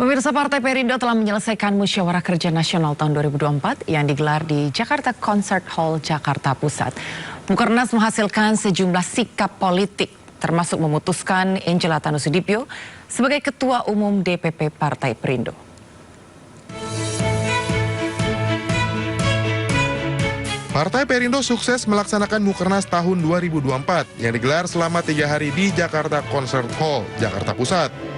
Pemirsa, Partai Perindo telah menyelesaikan Musyawarah Kerja Nasional tahun 2024 yang digelar di Jakarta Concert Hall, Jakarta Pusat. Mukernas menghasilkan sejumlah sikap politik, termasuk memutuskan Angela Tanusudibyo sebagai Ketua Umum DPP Partai Perindo. Partai Perindo sukses melaksanakan Mukernas tahun 2024 yang digelar selama 3 hari di Jakarta Concert Hall, Jakarta Pusat.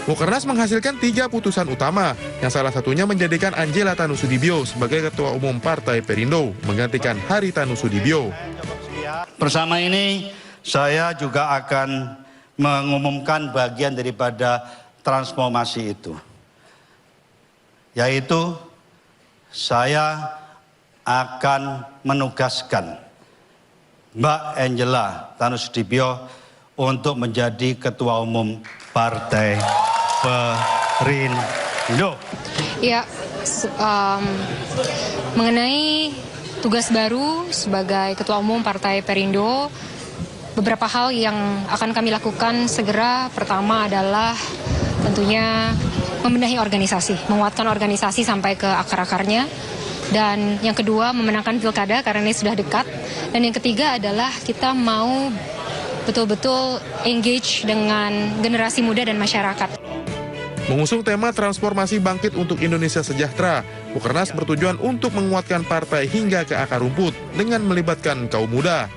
Mukernas menghasilkan 3 putusan utama, yang salah satunya menjadikan Angela Tanusudibyo sebagai Ketua Umum Partai Perindo, menggantikan Hari Tanusudibyo. Bersama ini, saya juga akan mengumumkan bagian daripada transformasi itu. Yaitu, saya akan menugaskan Mbak Angela Tanusudibyo untuk menjadi Ketua Umum Partai Perindo. Ya, mengenai tugas baru sebagai Ketua Umum Partai Perindo, beberapa hal yang akan kami lakukan segera. Pertama adalah tentunya membenahi organisasi, menguatkan organisasi sampai ke akar-akarnya. Dan yang kedua, memenangkan pilkada karena ini sudah dekat. Dan yang ketiga adalah kita mau betul-betul engage dengan generasi muda dan masyarakat. Mengusung tema transformasi bangkit untuk Indonesia sejahtera, Mukernas bertujuan untuk menguatkan partai hingga ke akar rumput dengan melibatkan kaum muda.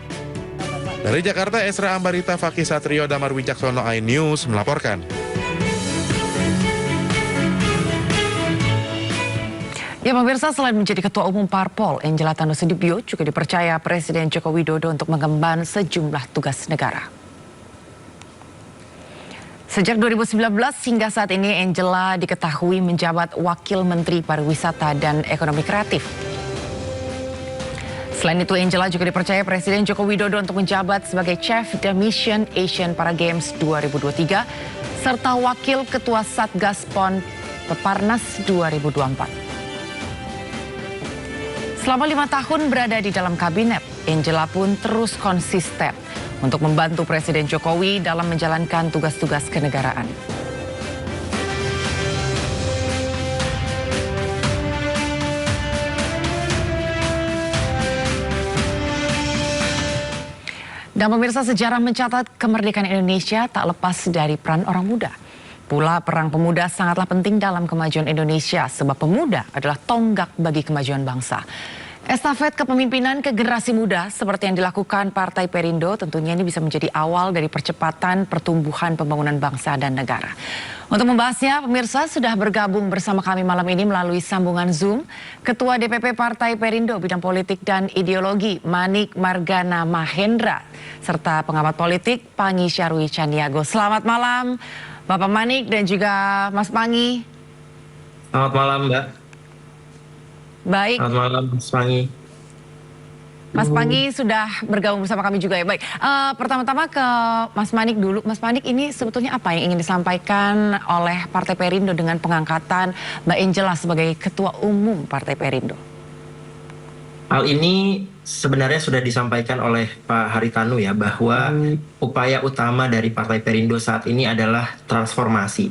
Dari Jakarta, Esra Ambarita, Fakih Satrio, Damar Wicaksono, iNews melaporkan. Ya, pemirsa, selain menjadi Ketua Umum Parpol, Angela Tanusudibyo juga dipercaya Presiden Joko Widodo untuk mengemban sejumlah tugas negara. Sejak 2019 hingga saat ini, Angela diketahui menjabat Wakil Menteri Pariwisata dan Ekonomi Kreatif. Selain itu, Angela juga dipercaya Presiden Joko Widodo untuk menjabat sebagai Chef de Mission Asian Para Games 2023 serta Wakil Ketua Satgas PON Peparnas 2024. Selama 5 tahun berada di dalam kabinet, Angela pun terus konsisten untuk membantu Presiden Jokowi dalam menjalankan tugas-tugas kenegaraan. Dan pemirsa, sejarah mencatat kemerdekaan Indonesia tak lepas dari peran orang muda. Pula peran pemuda sangatlah penting dalam kemajuan Indonesia sebab pemuda adalah tonggak bagi kemajuan bangsa. Estafet kepemimpinan ke generasi muda seperti yang dilakukan Partai Perindo tentunya ini bisa menjadi awal dari percepatan pertumbuhan pembangunan bangsa dan negara. Untuk membahasnya, pemirsa sudah bergabung bersama kami malam ini melalui sambungan Zoom Ketua DPP Partai Perindo Bidang Politik dan Ideologi Manik Margana Mahendra serta pengamat politik Pangi Syarwi Caniago. Selamat malam Bapak Manik dan juga Mas Pangi. Selamat malam, Mbak. Baik. Selamat malam, Mas Pangi. Mas Pangi sudah bergabung bersama kami juga ya. Baik, pertama-tama ke Mas Manik dulu. Mas Manik, ini sebetulnya apa yang ingin disampaikan oleh Partai Perindo dengan pengangkatan Mbak Angela sebagai Ketua Umum Partai Perindo? Hal ini sebenarnya sudah disampaikan oleh Pak Haritanu ya, bahwa upaya utama dari Partai Perindo saat ini adalah transformasi.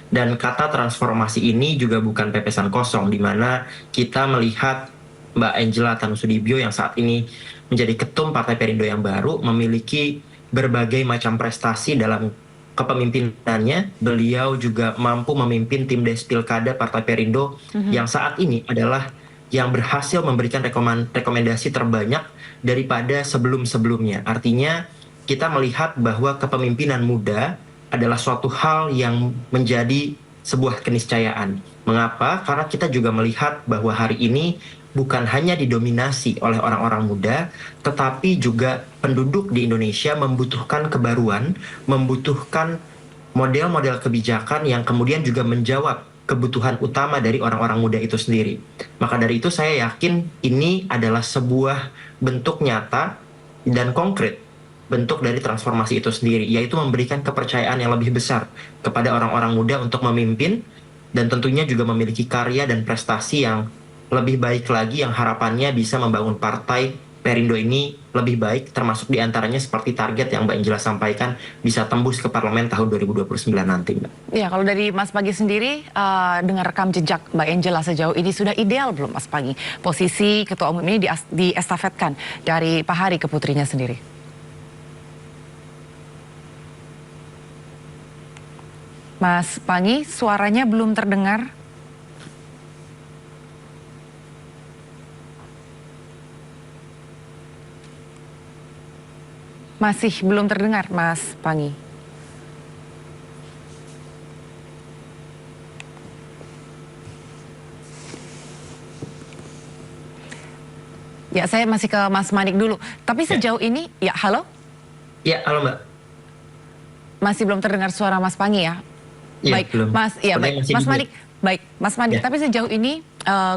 Dan kata transformasi ini juga bukan pepesan kosong, di mana kita melihat Mbak Angela Tanusudibyo yang saat ini menjadi ketum Partai Perindo yang baru memiliki berbagai macam prestasi dalam kepemimpinannya. Beliau juga mampu memimpin tim Des Pilkada Partai Perindo yang saat ini adalah yang berhasil memberikan rekomendasi terbanyak daripada sebelum-sebelumnya. Artinya kita melihat bahwa kepemimpinan muda adalah suatu hal yang menjadi sebuah keniscayaan. Mengapa? Karena kita juga melihat bahwa hari ini bukan hanya didominasi oleh orang-orang muda, tetapi juga penduduk di Indonesia membutuhkan kebaruan, membutuhkan model-model kebijakan yang kemudian juga menjawab kebutuhan utama dari orang-orang muda itu sendiri. Maka dari itu saya yakin ini adalah sebuah bentuk nyata dan konkret, bentuk dari transformasi itu sendiri, yaitu memberikan kepercayaan yang lebih besar kepada orang-orang muda untuk memimpin dan tentunya juga memiliki karya dan prestasi yang lebih baik lagi yang harapannya bisa membangun partai Perindo ini lebih baik, termasuk diantaranya seperti target yang Mbak Angela sampaikan bisa tembus ke parlemen tahun 2029 nanti, Mbak. Ya, kalau dari Mas Pagi sendiri, dengan rekam jejak Mbak Angela sejauh ini sudah ideal belum Mas Pagi? Posisi Ketua Umum ini diestafetkan dari Pak Hari ke putrinya sendiri. Mas Pangi, suaranya belum terdengar. Masih belum terdengar, Mas Pangi. Ya, saya masih ke Mas Manik dulu. Tapi sejauh ini, ya halo? Ya, halo Mbak. Masih belum terdengar suara Mas Pangi ya? Ya, baik, belum. Mas, ya baik, Mas Manik. Baik, Mas Manik. Ya. Tapi sejauh ini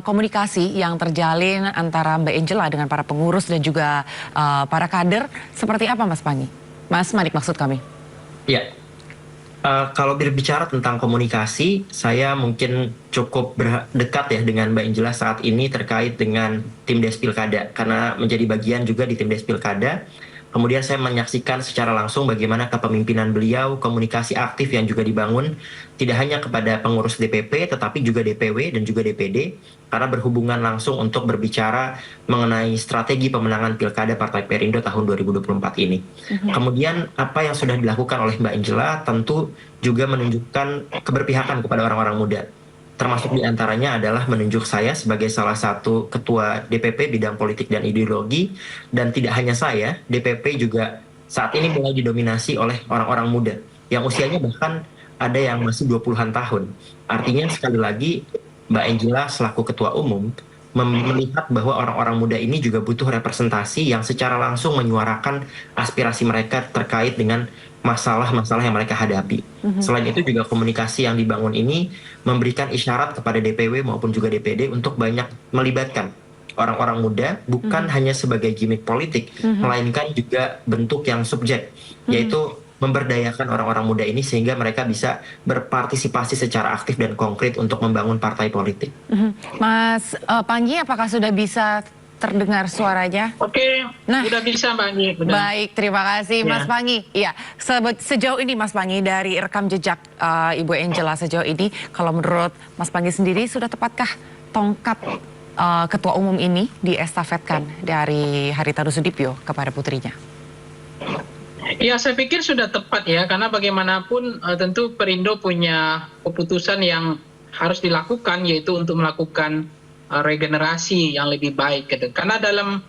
komunikasi yang terjalin antara Mbak Angela dengan para pengurus dan juga para kader seperti apa, Mas Pangi? Mas Manik maksud kami. Ya, kalau berbicara tentang komunikasi, saya mungkin cukup dekat ya dengan Mbak Angela saat ini terkait dengan tim Des Pilkada, karena menjadi bagian juga di tim Des Pilkada. Kemudian saya menyaksikan secara langsung bagaimana kepemimpinan beliau, komunikasi aktif yang juga dibangun, tidak hanya kepada pengurus DPP, tetapi juga DPW dan juga DPD, karena berhubungan langsung untuk berbicara mengenai strategi pemenangan Pilkada Partai Perindo tahun 2024 ini. Kemudian apa yang sudah dilakukan oleh Mbak Angela tentu juga menunjukkan keberpihakan kepada orang-orang muda. Termasuk diantaranya adalah menunjuk saya sebagai salah satu ketua DPP bidang politik dan ideologi. Dan tidak hanya saya, DPP juga saat ini mulai didominasi oleh orang-orang muda yang usianya bahkan ada yang masih 20-an tahun. Artinya sekali lagi Mbak Angela selaku ketua umum melihat bahwa orang-orang muda ini juga butuh representasi yang secara langsung menyuarakan aspirasi mereka terkait dengan masalah-masalah yang mereka hadapi. Selain itu juga komunikasi yang dibangun ini memberikan isyarat kepada DPW maupun juga DPD untuk banyak melibatkan orang-orang muda, bukan hanya sebagai gimmick politik, melainkan juga bentuk yang subjek, yaitu memberdayakan orang-orang muda ini sehingga mereka bisa berpartisipasi secara aktif dan konkret untuk membangun partai politik. Mas Pangi, apakah sudah bisa terdengar suaranya? Oke, udah bisa Mbak Anggi. Baik, terima kasih Mas Pangi. Iya, sejauh ini Mas Pangi dari rekam jejak Ibu Angela sejauh ini, kalau menurut Mas Pangi sendiri sudah tepatkah tongkat ketua umum ini diestafetkan dari Haritanu Sudibyo kepada putrinya? Ya, saya pikir sudah tepat ya, karena bagaimanapun tentu Perindo punya keputusan yang harus dilakukan, yaitu untuk melakukan regenerasi yang lebih baik gitu. Karena dalam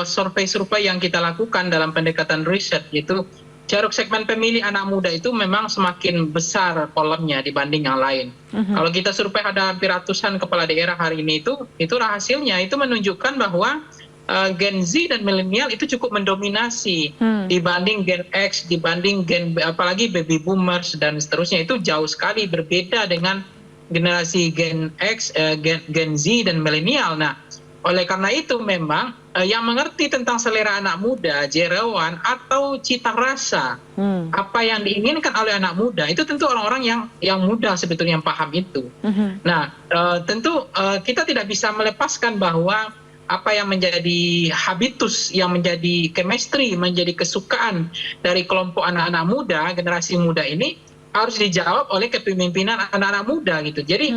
survei-survei yang kita lakukan dalam pendekatan riset, yaitu ceruk segmen pemilih anak muda itu memang semakin besar kolomnya dibanding yang lain. Kalau kita survei ada hampir ratusan kepala daerah hari ini, itu hasilnya itu menunjukkan bahwa Gen Z dan milenial itu cukup mendominasi dibanding Gen X, dibanding apalagi baby boomers dan seterusnya, itu jauh sekali berbeda dengan generasi Gen X, Gen Z dan milenial. Nah, oleh karena itu memang yang mengerti tentang selera anak muda, jerawan atau cita rasa apa yang diinginkan oleh anak muda, itu tentu orang-orang yang muda sebetulnya yang paham itu. Nah, tentu kita tidak bisa melepaskan bahwa apa yang menjadi habitus, yang menjadi chemistry, menjadi kesukaan dari kelompok anak-anak muda, generasi muda ini harus dijawab oleh kepemimpinan anak-anak muda gitu. Jadi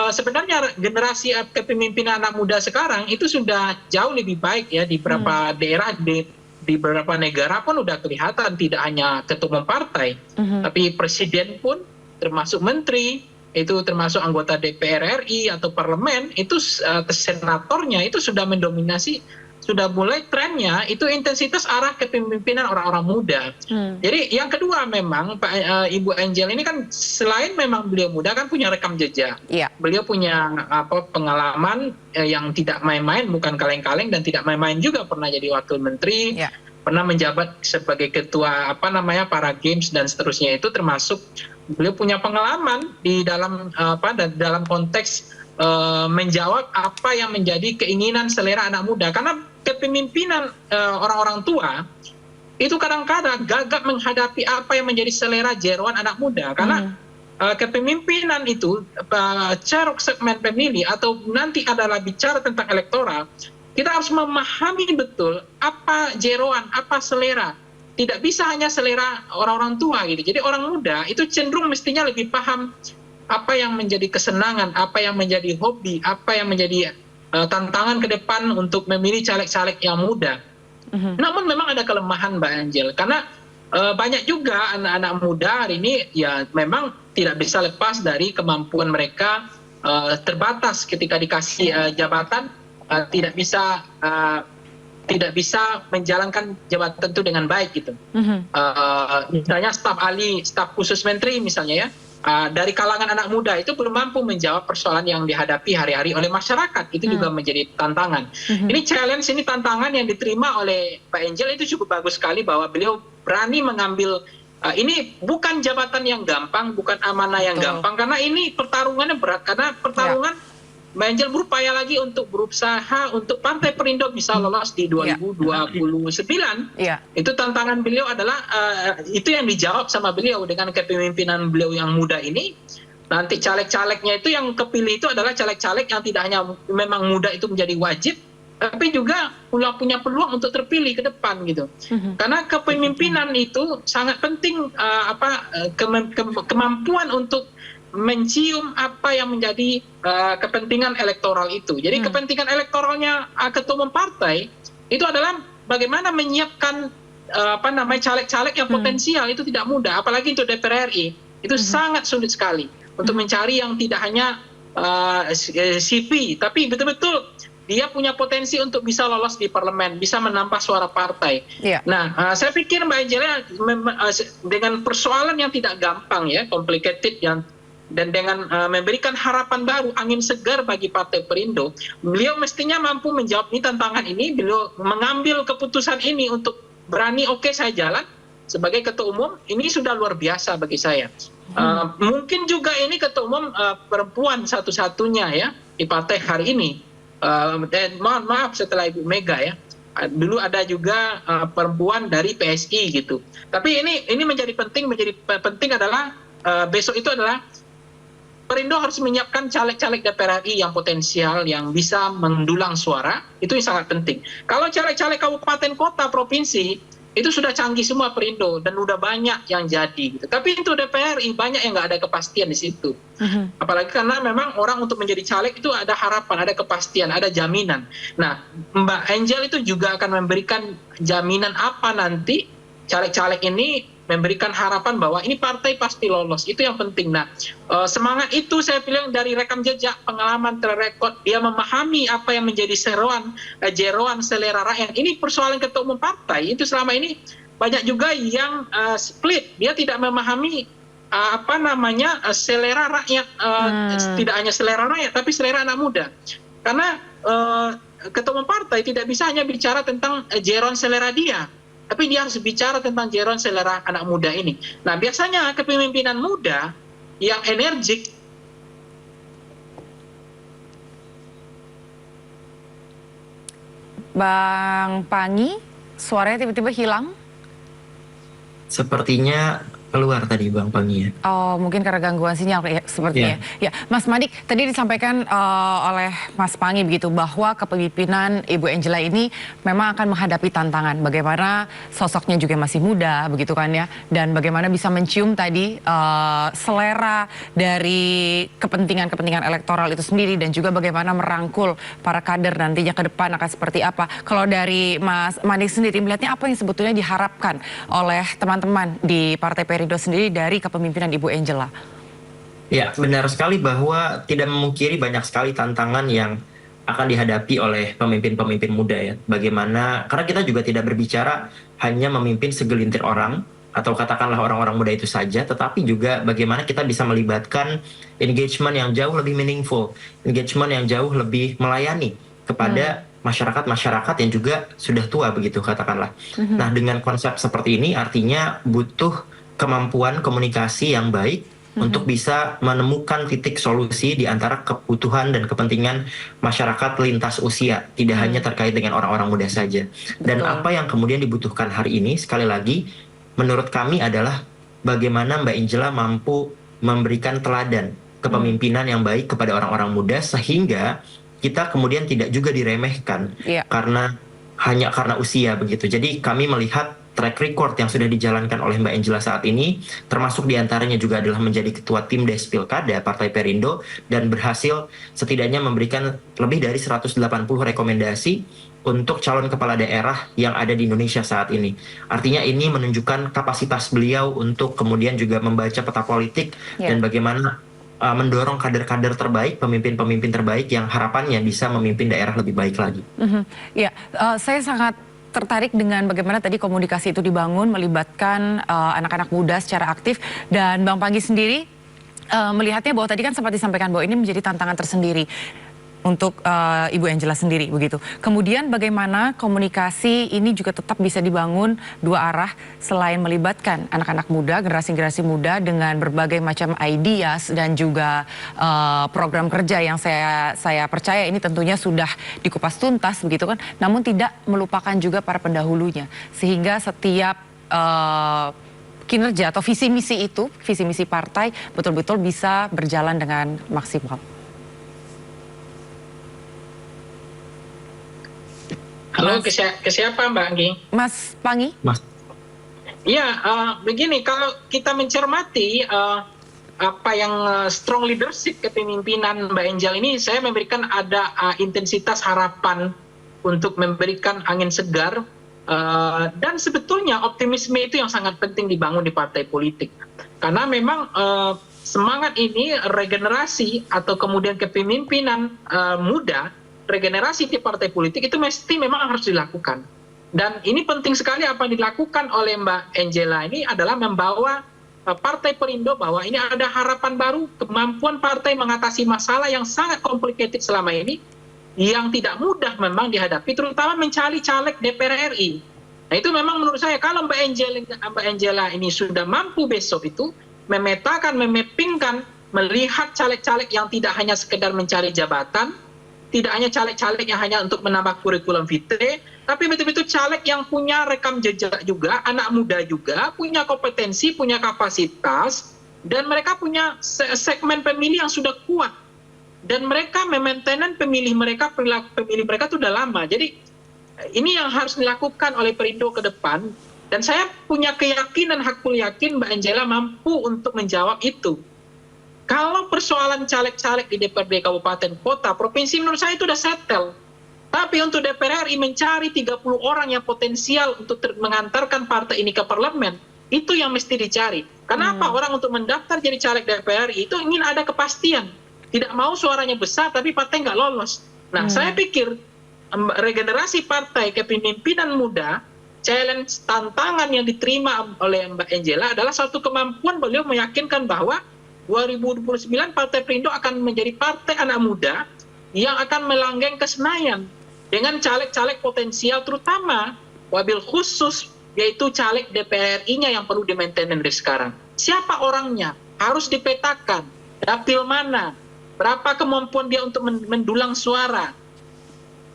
sebenarnya generasi kepemimpinan anak muda sekarang itu sudah jauh lebih baik ya di beberapa daerah, di beberapa negara pun udah kelihatan, tidak hanya ketua umum partai, tapi presiden pun termasuk menteri, itu termasuk anggota DPR RI atau parlemen, itu senatornya itu sudah mendominasi, sudah mulai trennya itu intensitas arah kepemimpinan orang-orang muda. Jadi yang kedua memang Ibu Angela ini kan selain memang beliau muda kan punya rekam jejak. Beliau punya pengalaman yang tidak main-main, bukan kaleng-kaleng, dan tidak main-main juga, pernah jadi wakil menteri, pernah menjabat sebagai ketua para games dan seterusnya, itu termasuk beliau punya pengalaman di dalam dalam konteks menjawab apa yang menjadi keinginan selera anak muda. Karena kepemimpinan orang-orang tua itu kadang-kadang gagap menghadapi apa yang menjadi selera jeroan anak muda. Karena kepemimpinan itu ceruk segmen pemilih atau nanti adalah bicara tentang elektoral, kita harus memahami betul apa jeroan, apa selera. Tidak bisa hanya selera orang-orang tua gitu. Jadi orang muda itu cenderung mestinya lebih paham apa yang menjadi kesenangan, apa yang menjadi hobi, apa yang menjadi tantangan ke depan untuk memilih caleg-caleg yang muda. Namun memang ada kelemahan Mbak Angel, karena banyak juga anak-anak muda hari ini ya memang tidak bisa lepas dari kemampuan mereka terbatas ketika dikasih jabatan, tidak bisa menjalankan jabatan itu dengan baik gitu. Misalnya staf ahli, staf khusus menteri misalnya ya, dari kalangan anak muda itu belum mampu menjawab persoalan yang dihadapi hari-hari oleh masyarakat. Itu juga menjadi tantangan. Ini challenge, ini tantangan yang diterima oleh Pak Angel itu cukup bagus sekali, bahwa beliau berani mengambil ini bukan jabatan yang gampang, bukan amanah yang gampang, karena ini pertarungannya berat, karena pertarungan Mbak Angel berupaya lagi untuk berusaha untuk Partai Perindo bisa lolos di 2029. Itu tantangan beliau adalah, itu yang dijawab sama beliau dengan kepemimpinan beliau yang muda ini. Nanti caleg-calegnya itu yang kepilih itu adalah caleg-caleg yang tidak hanya memang muda itu menjadi wajib, tapi juga punya peluang untuk terpilih ke depan gitu. Karena kepemimpinan itu sangat penting, kemampuan untuk mencium apa yang menjadi kepentingan elektoral itu. Jadi kepentingan elektoralnya ketua umum partai itu adalah bagaimana menyiapkan caleg-caleg yang potensial. Itu tidak mudah, apalagi untuk DPR RI itu sangat sulit sekali untuk mencari yang tidak hanya CV, tapi betul-betul dia punya potensi untuk bisa lolos di parlemen, bisa menambah suara partai. Nah, saya pikir Mbak Angela dengan persoalan yang tidak gampang ya, complicated, dan dengan memberikan harapan baru, angin segar bagi Partai Perindo, beliau mestinya mampu menjawab ini tantangan ini. Beliau mengambil keputusan ini untuk berani, oke, saya jalan sebagai ketua umum, ini sudah luar biasa bagi saya. Mungkin juga ini ketua umum perempuan satu-satunya ya di partai hari ini. Mohon maaf, setelah Ibu Mega ya, dulu ada juga perempuan dari PSI gitu. Tapi ini menjadi penting adalah besok itu adalah Perindo harus menyiapkan caleg-caleg DPR RI yang potensial, yang bisa mendulang suara. Itu yang sangat penting. Kalau caleg-caleg kabupaten, kota, provinsi, itu sudah canggih semua Perindo, dan udah banyak yang jadi gitu. Tapi untuk DPR RI banyak yang nggak ada kepastian di situ. Apalagi karena memang orang untuk menjadi caleg itu ada harapan, ada kepastian, ada jaminan. Nah, Mbak Angel itu juga akan memberikan jaminan apa nanti caleg-caleg ini, memberikan harapan bahwa ini partai pasti lolos. Itu yang penting. Nah, semangat itu saya bilang dari rekam jejak, pengalaman, terrekod, dia memahami apa yang menjadi jeroan selera rakyat. Ini persoalan ketua umum partai itu selama ini banyak juga yang split. Dia tidak memahami selera rakyat, tidak hanya selera rakyat tapi selera anak muda. Karena ketua umum partai tidak bisa hanya bicara tentang jeroan selera dia, tapi dia harus bicara tentang jeroan selera anak muda ini. Nah, biasanya kepemimpinan muda yang energik, Bang Pangi, suaranya tiba-tiba hilang. Sepertinya keluar tadi Bang Pangi ya. Oh, mungkin karena gangguan sinyal ya, sepertinya. Ya, Mas Madik, tadi disampaikan oleh Mas Pangi begitu bahwa kepemimpinan Ibu Angela ini memang akan menghadapi tantangan. Bagaimana sosoknya juga masih muda begitu kan ya, dan bagaimana bisa mencium tadi selera dari kepentingan-kepentingan elektoral itu sendiri, dan juga bagaimana merangkul para kader nantinya ke depan akan seperti apa. Kalau dari Mas Madik sendiri melihatnya apa yang sebetulnya diharapkan oleh teman-teman di Partai Perindo sendiri dari kepemimpinan Ibu Angela? Ya, benar sekali bahwa tidak memungkiri banyak sekali tantangan yang akan dihadapi oleh pemimpin-pemimpin muda ya. Bagaimana, karena kita juga tidak berbicara hanya memimpin segelintir orang, atau katakanlah orang-orang muda itu saja, tetapi juga bagaimana kita bisa melibatkan engagement yang jauh lebih meaningful, engagement yang jauh lebih melayani kepada masyarakat-masyarakat yang juga sudah tua begitu katakanlah. Nah, dengan konsep seperti ini artinya butuh kemampuan komunikasi yang baik untuk bisa menemukan titik solusi di antara kebutuhan dan kepentingan masyarakat lintas usia, tidak hanya terkait dengan orang-orang muda saja. Dan apa yang kemudian dibutuhkan hari ini, sekali lagi, menurut kami adalah bagaimana Mbak Angela mampu memberikan teladan kepemimpinan yang baik kepada orang-orang muda, sehingga kita kemudian tidak juga diremehkan hanya karena usia begitu. Jadi kami melihat track record yang sudah dijalankan oleh Mbak Angela saat ini, termasuk diantaranya juga adalah menjadi ketua tim Des Pilkada Partai Perindo dan berhasil setidaknya memberikan lebih dari 180 rekomendasi untuk calon kepala daerah yang ada di Indonesia saat ini. Artinya ini menunjukkan kapasitas beliau untuk kemudian juga membaca peta politik dan bagaimana mendorong kader-kader terbaik, pemimpin-pemimpin terbaik yang harapannya bisa memimpin daerah lebih baik lagi. Saya sangat tertarik dengan bagaimana tadi komunikasi itu dibangun, melibatkan anak-anak muda secara aktif. Dan Bang Panggi sendiri melihatnya bahwa tadi kan sempat disampaikan bahwa ini menjadi tantangan tersendiri untuk Ibu Angela sendiri begitu. Kemudian bagaimana komunikasi ini juga tetap bisa dibangun dua arah selain melibatkan anak-anak muda, generasi-generasi muda dengan berbagai macam ideas dan juga program kerja yang saya percaya ini tentunya sudah dikupas tuntas begitu kan. Namun tidak melupakan juga para pendahulunya sehingga setiap kinerja atau visi misi itu, visi misi partai betul-betul bisa berjalan dengan maksimal. Halo, ke siapa Mbak Anggi? Mas Panggi? Ya, begini, kalau kita mencermati apa yang strong leadership kepemimpinan Mbak Angel ini, saya memberikan ada intensitas harapan untuk memberikan angin segar dan sebetulnya optimisme itu yang sangat penting dibangun di partai politik. Karena memang semangat ini regenerasi atau kemudian kepemimpinan muda, regenerasi di partai politik itu mesti memang harus dilakukan. Dan ini penting sekali apa yang dilakukan oleh Mbak Angela ini adalah membawa Partai Perindo bahwa ini ada harapan baru, kemampuan partai mengatasi masalah yang sangat complicated selama ini, yang tidak mudah memang dihadapi, terutama mencari caleg DPR RI. Nah itu memang menurut saya kalau Mbak Angela ini sudah mampu besok itu memetakan, memappingkan, melihat caleg-caleg yang tidak hanya sekedar mencari jabatan, tidak hanya caleg-caleg yang hanya untuk menambah kurikulum vitae, tapi betul-betul caleg yang punya rekam jejak juga, anak muda juga, punya kompetensi, punya kapasitas, dan mereka punya segmen pemilih yang sudah kuat. Dan mereka memaintain pemilih mereka, perilaku pemilih mereka itu sudah lama. Jadi ini yang harus dilakukan oleh Perindo ke depan, dan saya punya keyakinan, hakul yakin Mbak Angela mampu untuk menjawab itu. Kalau persoalan caleg-caleg di DPRD Kabupaten Kota, Provinsi menurut saya itu sudah settle. Tapi untuk DPR RI mencari 30 orang yang potensial untuk mengantarkan partai ini ke parlemen, itu yang mesti dicari. Kenapa orang untuk mendaftar jadi caleg DPR RI itu ingin ada kepastian. Tidak mau suaranya besar tapi partai nggak lolos. Nah saya pikir regenerasi partai kepemimpinan muda, challenge tantangan yang diterima oleh Mbak Angela adalah satu kemampuan beliau meyakinkan bahwa 2029 Partai Perindo akan menjadi partai anak muda yang akan melanggeng ke Senayan dengan caleg-caleg potensial, terutama wabil khusus yaitu caleg DPR RI-nya yang perlu di-maintain dari sekarang. Siapa orangnya? Harus dipetakan. Dapil mana? Berapa kemampuan dia untuk mendulang suara?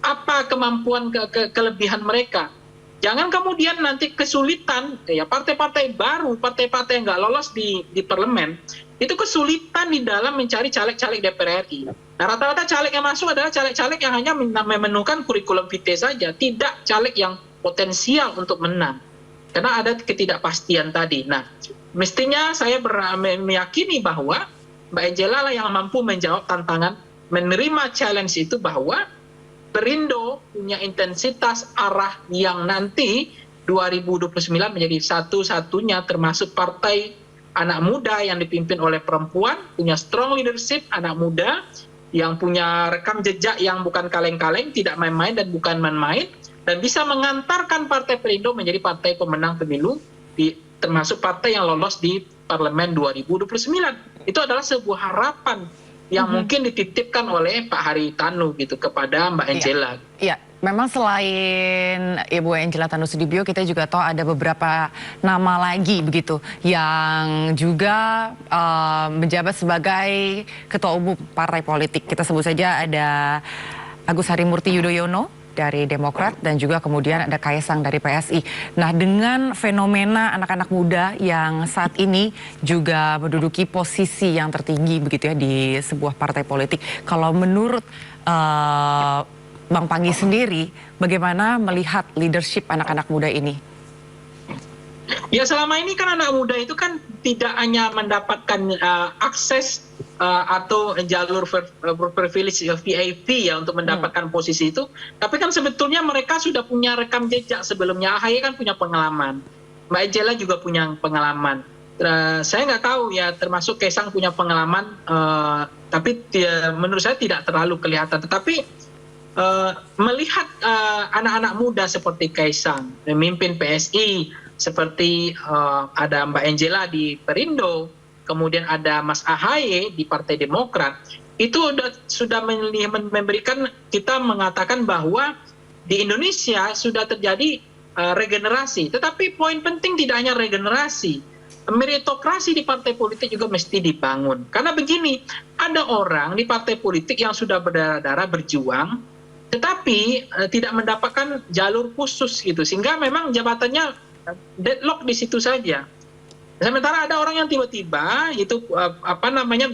Apa kemampuan kelebihan mereka? Jangan kemudian nanti kesulitan, ya partai-partai baru, partai-partai yang nggak lolos di parlemen, itu kesulitan di dalam mencari caleg-caleg DPR RI. Nah rata-rata caleg yang masuk adalah caleg-caleg yang hanya memenuhkan kurikulum vitae saja, tidak caleg yang potensial untuk menang. Karena ada ketidakpastian tadi. Nah mestinya saya meyakini bahwa Mbak Angela lah yang mampu menjawab tantangan, menerima challenge itu bahwa Perindo punya intensitas arah yang nanti 2029 menjadi satu-satunya termasuk partai anak muda yang dipimpin oleh perempuan, punya strong leadership anak muda, yang punya rekam jejak yang bukan kaleng-kaleng, tidak main-main dan bukan main-main, dan bisa mengantarkan Partai Perindo menjadi partai pemenang pemilu, termasuk partai yang lolos di parlemen 2029. Itu adalah sebuah harapan yang mungkin dititipkan oleh Pak Haritanu gitu kepada Mbak Angela. Iya, memang selain Ibu Angela Tanu-Sudibyo, kita juga tahu ada beberapa nama lagi begitu yang juga menjabat sebagai ketua umum partai politik. Kita sebut saja ada Agus Harimurti Yudhoyono, dari Demokrat dan juga kemudian ada Kaisang dari PSI. Nah, dengan fenomena anak-anak muda yang saat ini juga menduduki posisi yang tertinggi begitu ya di sebuah partai politik. Kalau menurut Bang Panggi sendiri, bagaimana melihat leadership anak-anak muda ini? Ya, selama ini kan anak muda itu kan tidak hanya mendapatkan akses atau jalur privilege VIP ya untuk mendapatkan posisi itu, tapi kan sebetulnya mereka sudah punya rekam jejak sebelumnya. AHY kan punya pengalaman, Mbak Angela juga punya pengalaman. Saya nggak tahu ya, termasuk Kaisang punya pengalaman, tapi menurut saya tidak terlalu kelihatan. Tetapi melihat anak-anak muda seperti Kaisang, memimpin PSI, seperti ada Mbak Angela di Perindo, kemudian ada Mas AHY di Partai Demokrat, itu sudah memberikan, kita mengatakan bahwa di Indonesia sudah terjadi regenerasi. Tetapi poin penting tidak hanya regenerasi, meritokrasi di partai politik juga mesti dibangun. Karena begini, ada orang di partai politik yang sudah berdarah-darah berjuang, tetapi tidak mendapatkan jalur khusus gitu, sehingga memang jabatannya deadlock di situ saja. Sementara ada orang yang tiba-tiba itu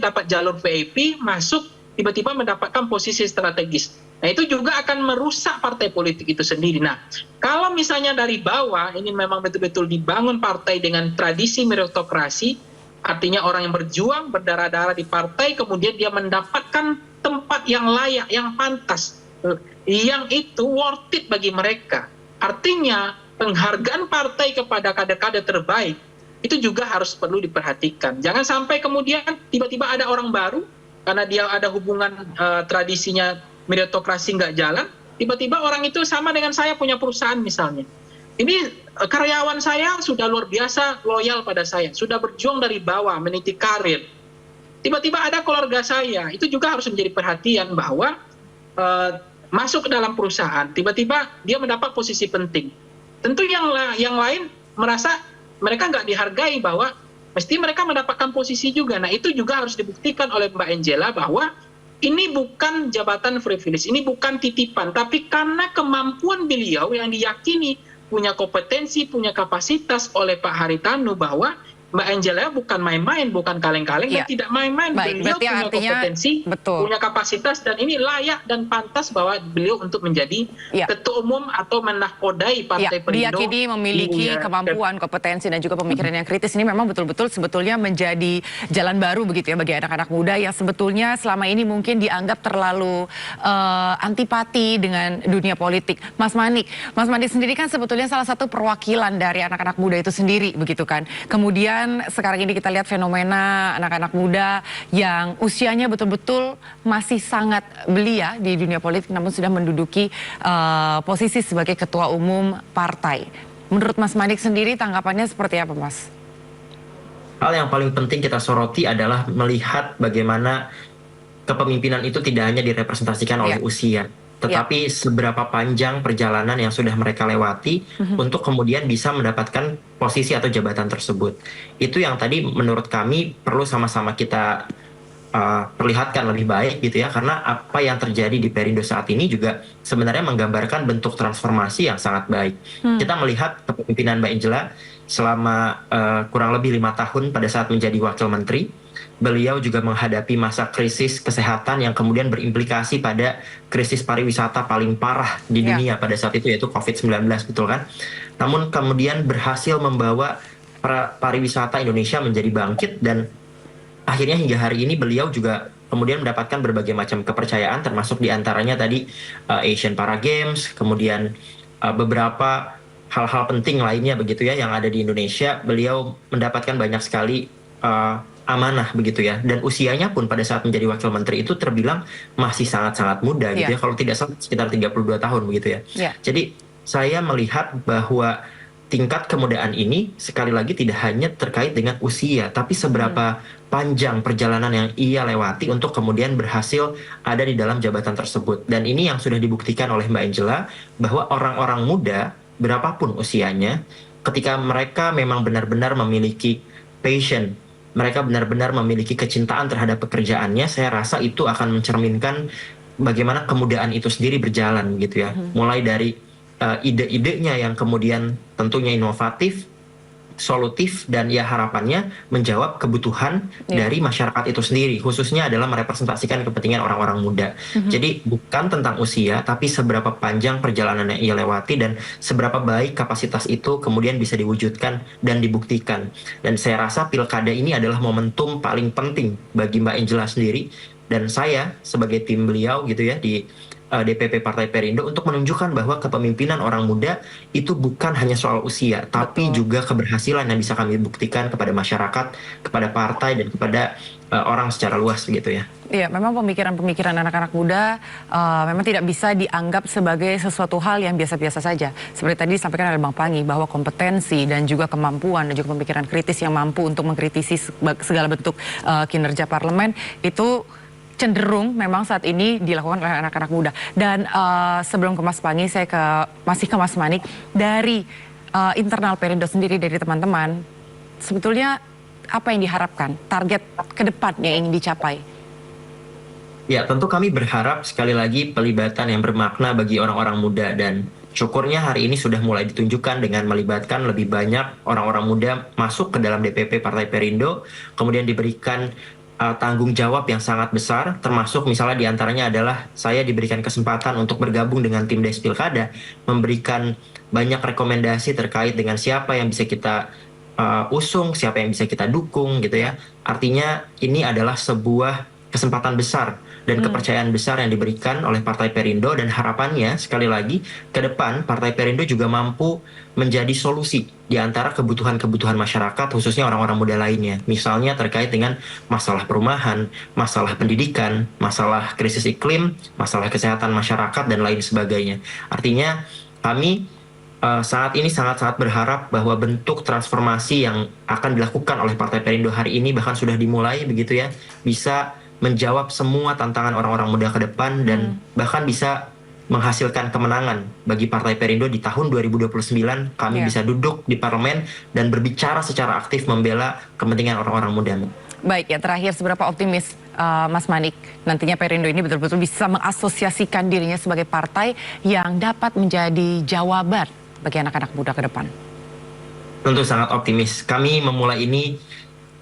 dapat jalur VIP, masuk tiba-tiba mendapatkan posisi strategis. Nah, itu juga akan merusak partai politik itu sendiri. Nah, kalau misalnya dari bawah ini memang betul-betul dibangun partai dengan tradisi meritokrasi, artinya orang yang berjuang berdarah-darah di partai, kemudian dia mendapatkan tempat yang layak, yang pantas, yang itu worth it bagi mereka. Artinya penghargaan partai kepada kader-kader terbaik itu juga harus perlu diperhatikan. Jangan sampai kemudian tiba-tiba ada orang baru karena dia ada hubungan tradisinya meritokrasi nggak jalan, tiba-tiba orang itu sama dengan saya punya perusahaan misalnya. Ini karyawan saya sudah luar biasa loyal pada saya, sudah berjuang dari bawah meniti karir. Tiba-tiba ada keluarga saya, itu juga harus menjadi perhatian bahwa masuk ke dalam perusahaan, tiba-tiba dia mendapat posisi penting. Tentu yang lain merasa mereka nggak dihargai, bahwa mesti mereka mendapatkan posisi juga. Nah, itu juga harus dibuktikan oleh Mbak Angela bahwa ini bukan jabatan privilege, ini bukan titipan, tapi karena kemampuan beliau yang diyakini punya kompetensi, punya kapasitas oleh Pak Haritanu, bahwa Mbak Angela bukan main-main, bukan kaleng-kaleng, dan tidak main-main. Beliau punya kompetensi, punya kapasitas, dan ini layak dan pantas bahwa beliau untuk menjadi ketua umum atau menakodai Partai Perindo. Diyakini memiliki kemampuan, kompetensi, dan juga pemikiran yang kritis. Ini memang betul-betul sebetulnya menjadi jalan baru begitu ya bagi anak-anak muda yang sebetulnya selama ini mungkin dianggap terlalu antipati dengan dunia politik. Mas Manik sendiri kan sebetulnya salah satu perwakilan dari anak-anak muda itu sendiri begitu kan. Kemudian sekarang ini kita lihat fenomena anak-anak muda yang usianya betul-betul masih sangat belia di dunia politik, namun sudah menduduki posisi sebagai ketua umum partai. Menurut Mas Manik sendiri tanggapannya seperti apa, Mas? Hal yang paling penting kita soroti adalah melihat bagaimana kepemimpinan itu tidak hanya direpresentasikan oleh usia, tetapi seberapa panjang perjalanan yang sudah mereka lewati untuk kemudian bisa mendapatkan posisi atau jabatan tersebut. Itu yang tadi menurut kami perlu sama-sama kita perlihatkan lebih baik gitu ya, karena apa yang terjadi di Perindo saat ini juga sebenarnya menggambarkan bentuk transformasi yang sangat baik. Kita melihat kepemimpinan Mbak Angela selama kurang lebih 5 tahun pada saat menjadi wakil menteri. Beliau juga menghadapi masa krisis kesehatan yang kemudian berimplikasi pada krisis pariwisata paling parah di dunia pada saat itu, yaitu COVID-19, betul kan? Namun kemudian berhasil membawa pariwisata Indonesia menjadi bangkit, dan akhirnya hingga hari ini beliau juga kemudian mendapatkan berbagai macam kepercayaan, termasuk diantaranya tadi Asian Para Games, kemudian beberapa hal-hal penting lainnya begitu ya yang ada di Indonesia. Beliau mendapatkan banyak sekali amanah begitu ya, dan usianya pun pada saat menjadi wakil menteri itu terbilang masih sangat-sangat muda gitu ya, kalau tidak salah sekitar 32 tahun begitu ya. Jadi saya melihat bahwa tingkat kemudaan ini sekali lagi tidak hanya terkait dengan usia, tapi seberapa panjang perjalanan yang ia lewati untuk kemudian berhasil ada di dalam jabatan tersebut. Dan ini yang sudah dibuktikan oleh Mbak Angela, bahwa orang-orang muda berapapun usianya, ketika mereka memang benar-benar memiliki passion, mereka benar-benar memiliki kecintaan terhadap pekerjaannya, saya rasa itu akan mencerminkan bagaimana kemudaan itu sendiri berjalan gitu ya. Mulai dari ide-idenya yang kemudian tentunya inovatif, solutif, dan ya harapannya menjawab kebutuhan dari masyarakat itu sendiri, khususnya adalah merepresentasikan kepentingan orang-orang muda. Jadi bukan tentang usia, tapi seberapa panjang perjalanan yang ia lewati dan seberapa baik kapasitas itu kemudian bisa diwujudkan dan dibuktikan. Dan saya rasa pilkada ini adalah momentum paling penting bagi Mbak Angela sendiri dan saya sebagai tim beliau gitu ya di DPP Partai Perindo untuk menunjukkan bahwa kepemimpinan orang muda itu bukan hanya soal usia, tapi juga keberhasilan yang bisa kami buktikan kepada masyarakat, kepada partai, dan kepada orang secara luas gitu ya. Iya, memang pemikiran-pemikiran anak-anak muda memang tidak bisa dianggap sebagai sesuatu hal yang biasa-biasa saja. Seperti tadi disampaikan oleh Bang Pangi bahwa kompetensi dan juga kemampuan dan juga pemikiran kritis yang mampu untuk mengkritisi segala bentuk kinerja parlemen itu cenderung memang saat ini dilakukan oleh anak-anak muda. Dan sebelum ke Mas Pangi, saya masih ke Mas Manik. Dari internal Perindo sendiri, dari teman-teman, sebetulnya apa yang diharapkan? Target ke depan yang ingin dicapai? Ya, tentu kami berharap sekali lagi pelibatan yang bermakna bagi orang-orang muda, dan syukurnya hari ini sudah mulai ditunjukkan dengan melibatkan lebih banyak orang-orang muda masuk ke dalam DPP Partai Perindo, kemudian diberikan tanggung jawab yang sangat besar, termasuk misalnya diantaranya adalah saya diberikan kesempatan untuk bergabung dengan tim Des Pilkada, memberikan banyak rekomendasi terkait dengan siapa yang bisa kita usung, siapa yang bisa kita dukung gitu ya. Artinya ini adalah sebuah kesempatan besar dan kepercayaan besar yang diberikan oleh Partai Perindo, dan harapannya sekali lagi ke depan Partai Perindo juga mampu menjadi solusi di antara kebutuhan-kebutuhan masyarakat, khususnya orang-orang muda lainnya. Misalnya terkait dengan masalah perumahan, masalah pendidikan, masalah krisis iklim, masalah kesehatan masyarakat, dan lain sebagainya. Artinya kami saat ini sangat-sangat berharap bahwa bentuk transformasi yang akan dilakukan oleh Partai Perindo hari ini, bahkan sudah dimulai begitu ya, bisa menjawab semua tantangan orang-orang muda ke depan dan bahkan bisa menghasilkan kemenangan bagi Partai Perindo di tahun 2029. Kami bisa duduk di parlemen dan berbicara secara aktif membela kepentingan orang-orang muda. Baik ya, terakhir seberapa optimis Mas Manik nantinya Perindo ini betul-betul bisa mengasosiasikan dirinya sebagai partai yang dapat menjadi jawaban bagi anak-anak muda ke depan? Tentu sangat optimis. Kami memulai ini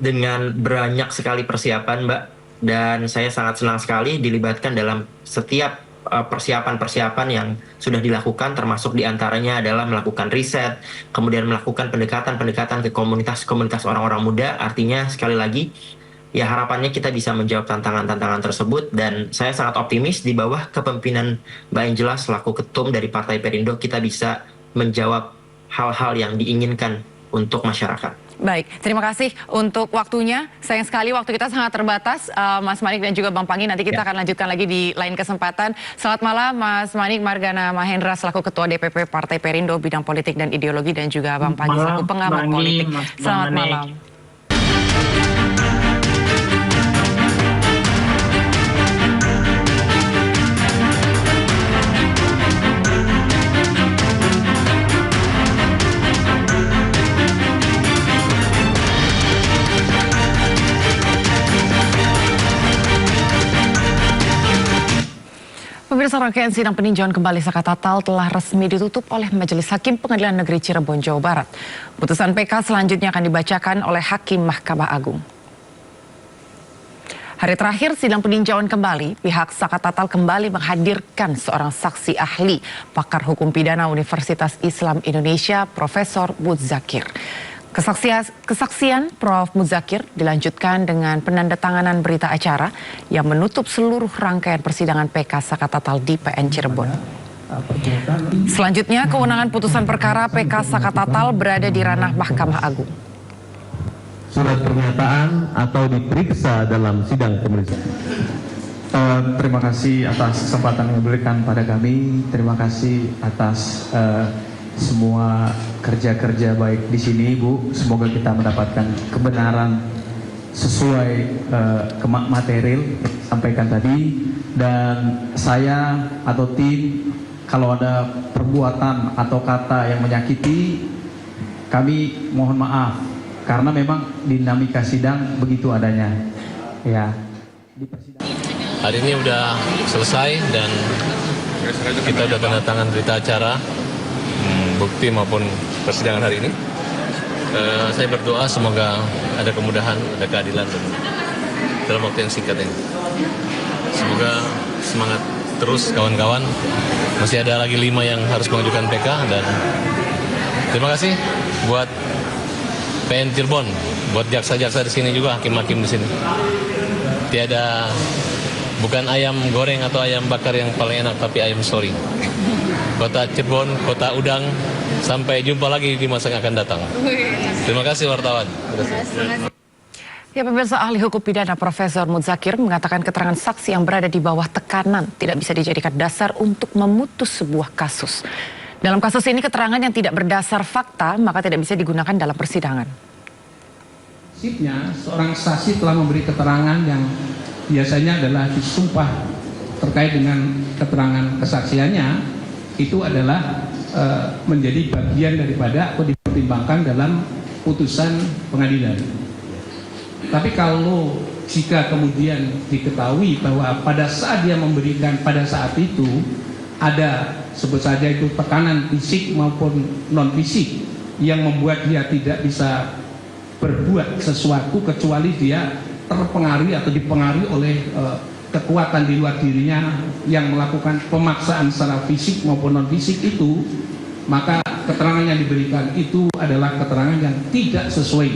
dengan banyak sekali persiapan, Mbak. Dan saya sangat senang sekali dilibatkan dalam setiap persiapan-persiapan yang sudah dilakukan, termasuk diantaranya adalah melakukan riset, kemudian melakukan pendekatan-pendekatan ke komunitas-komunitas orang-orang muda. Artinya sekali lagi, ya harapannya kita bisa menjawab tantangan-tantangan tersebut, dan saya sangat optimis di bawah kepemimpinan Mbak Angela selaku ketum dari Partai Perindo, kita bisa menjawab hal-hal yang diinginkan untuk masyarakat. Baik, terima kasih untuk waktunya. Sayang sekali waktu kita sangat terbatas, Mas Manik dan juga Bang Pangi. Nanti kita akan lanjutkan lagi di lain kesempatan. Selamat malam Mas Manik Margana Mahendra selaku Ketua DPP Partai Perindo bidang politik dan ideologi, dan juga Bang Pangi selaku pengamat politik. Selamat malam. Pemirsa, rangkaian sidang peninjauan kembali Saka Tatal telah resmi ditutup oleh Majelis Hakim Pengadilan Negeri Cirebon, Jawa Barat. Putusan PK selanjutnya akan dibacakan oleh Hakim Mahkamah Agung. Hari terakhir sidang peninjauan kembali, pihak Saka Tatal kembali menghadirkan seorang saksi ahli, pakar hukum pidana Universitas Islam Indonesia, Profesor Muzakir. Kesaksian Prof. Muzakir dilanjutkan dengan penandatanganan berita acara yang menutup seluruh rangkaian persidangan PK Saka Tatal di PN Cirebon. Selanjutnya, kewenangan putusan perkara PK Saka Tatal berada di ranah Mahkamah Agung. Surat pernyataan atau diperiksa dalam sidang pemeriksaan. Terima kasih atas kesempatan yang diberikan pada kami. Terima kasih atas semua kerja-kerja baik di sini, Bu. Semoga kita mendapatkan kebenaran sesuai material yang disampaikan tadi. Dan saya atau tim, kalau ada perbuatan atau kata yang menyakiti, kami mohon maaf, karena memang dinamika sidang begitu adanya. Ya. hari ini udah selesai dan kita udah tanda tangan berita acara, bukti maupun persidangan hari ini. Saya berdoa semoga ada kemudahan, ada keadilan dalam waktu yang singkat ini. Semoga semangat terus kawan-kawan. Masih ada lagi 5 yang harus mengajukan PK dan terima kasih buat PN Cirebon, buat jaksa-jaksa di sini juga, hakim-hakim di sini. Bukan ayam goreng atau ayam bakar yang paling enak, tapi ayam story. Kota Cirebon, kota udang, sampai jumpa lagi di masa yang akan datang. Terima kasih wartawan. Ya, pemirsa, ahli hukum pidana Profesor Muzakir mengatakan keterangan saksi yang berada di bawah tekanan tidak bisa dijadikan dasar untuk memutus sebuah kasus. Dalam kasus ini keterangan yang tidak berdasar fakta maka tidak bisa digunakan dalam persidangan. Prinsipnya seorang saksi telah memberi keterangan yang biasanya adalah disumpah terkait dengan keterangan kesaksiannya, itu adalah menjadi bagian daripada atau dipertimbangkan dalam putusan pengadilan. Tapi kalau jika kemudian diketahui bahwa pada saat dia memberikan pada saat itu ada sebut saja itu tekanan fisik maupun non fisik yang membuat dia tidak bisa berbuat sesuatu kecuali dia terpengaruhi atau dipengaruhi oleh kekuatan di luar dirinya yang melakukan pemaksaan secara fisik maupun non fisik itu, maka keterangan yang diberikan itu adalah keterangan yang tidak sesuai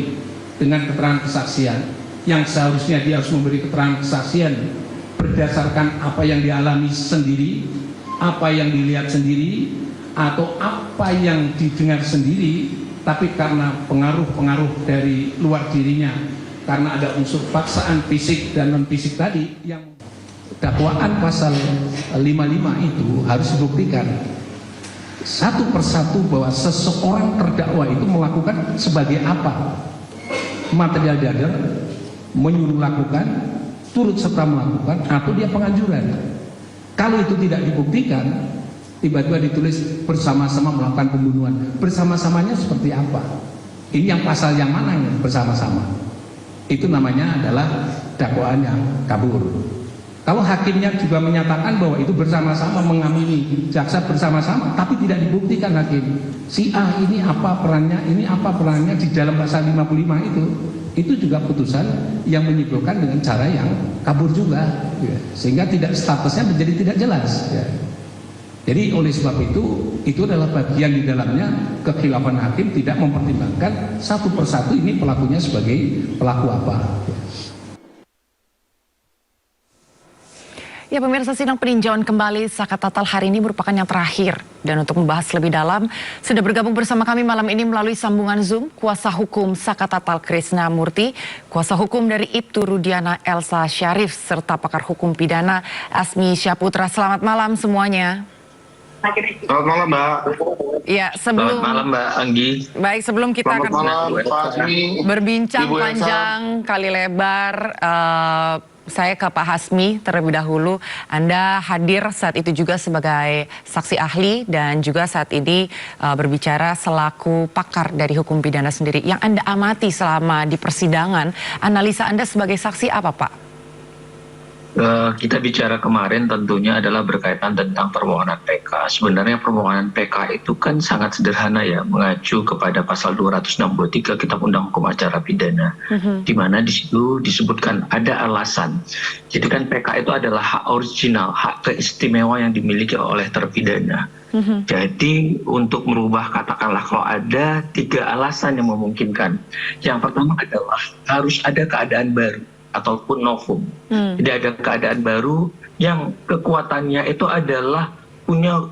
dengan keterangan kesaksian, yang seharusnya dia harus memberi keterangan kesaksian berdasarkan apa yang dialami sendiri, apa yang dilihat sendiri, atau apa yang didengar sendiri, tapi karena pengaruh-pengaruh dari luar dirinya, karena ada unsur paksaan fisik dan non fisik tadi, yang dakwaan pasal 55 itu harus dibuktikan satu persatu bahwa seseorang terdakwa itu melakukan sebagai apa, material dadar, menyuruh lakukan, turut serta melakukan, atau dia penganjuran. Kalau itu tidak dibuktikan, tiba-tiba ditulis bersama-sama melakukan pembunuhan. Bersama-samanya seperti apa? Ini yang pasal yang mana yang bersama-sama? Itu namanya adalah dakwaan yang kabur. Kalau hakimnya juga menyatakan bahwa itu bersama-sama mengamini, jaksa bersama-sama, tapi tidak dibuktikan hakim. Si A ini apa perannya, ini apa perannya di dalam pasal 55 itu juga putusan yang menyimpulkan dengan cara yang kabur juga, ya. Sehingga tidak statusnya menjadi tidak jelas. Ya. Jadi oleh sebab itu adalah bagian di dalamnya kekhilafan hakim tidak mempertimbangkan satu persatu ini pelakunya sebagai pelaku apa. Ya. Ya, pemirsa, sidang peninjauan kembali Zakat Total hari ini merupakan yang terakhir. Dan untuk membahas lebih dalam, sudah bergabung bersama kami malam ini melalui sambungan Zoom, Kuasa Hukum Zakat Total Krishna Murti, Kuasa Hukum dari Ibtu Rudiana Elsa Syarif, serta pakar hukum pidana Asmi Syaputra. Selamat malam semuanya. Selamat malam, Mbak. Ya, sebelum Selamat malam, Mbak Anggi. Baik, sebelum kita akan berbincang Ibu panjang kali lebar, saya ke Pak Hasmi terlebih dahulu. Anda hadir saat itu juga sebagai saksi ahli dan juga saat ini berbicara selaku pakar dari hukum pidana sendiri. Yang Anda amati selama di persidangan, analisa Anda sebagai saksi apa, Pak? Kita bicara kemarin tentunya adalah berkaitan tentang permohonan PK. Sebenarnya permohonan PK itu kan sangat sederhana ya, mengacu kepada pasal 263 Kitab Undang Hukum Acara Pidana, di mana di situ disebutkan ada alasan. Jadi kan PK itu adalah hak original, hak keistimewa yang dimiliki oleh terpidana. Jadi untuk merubah, katakanlah kalau ada 3 alasan yang memungkinkan. Yang pertama adalah harus ada keadaan baru ataupun novum. Jadi ada keadaan baru yang kekuatannya itu adalah punya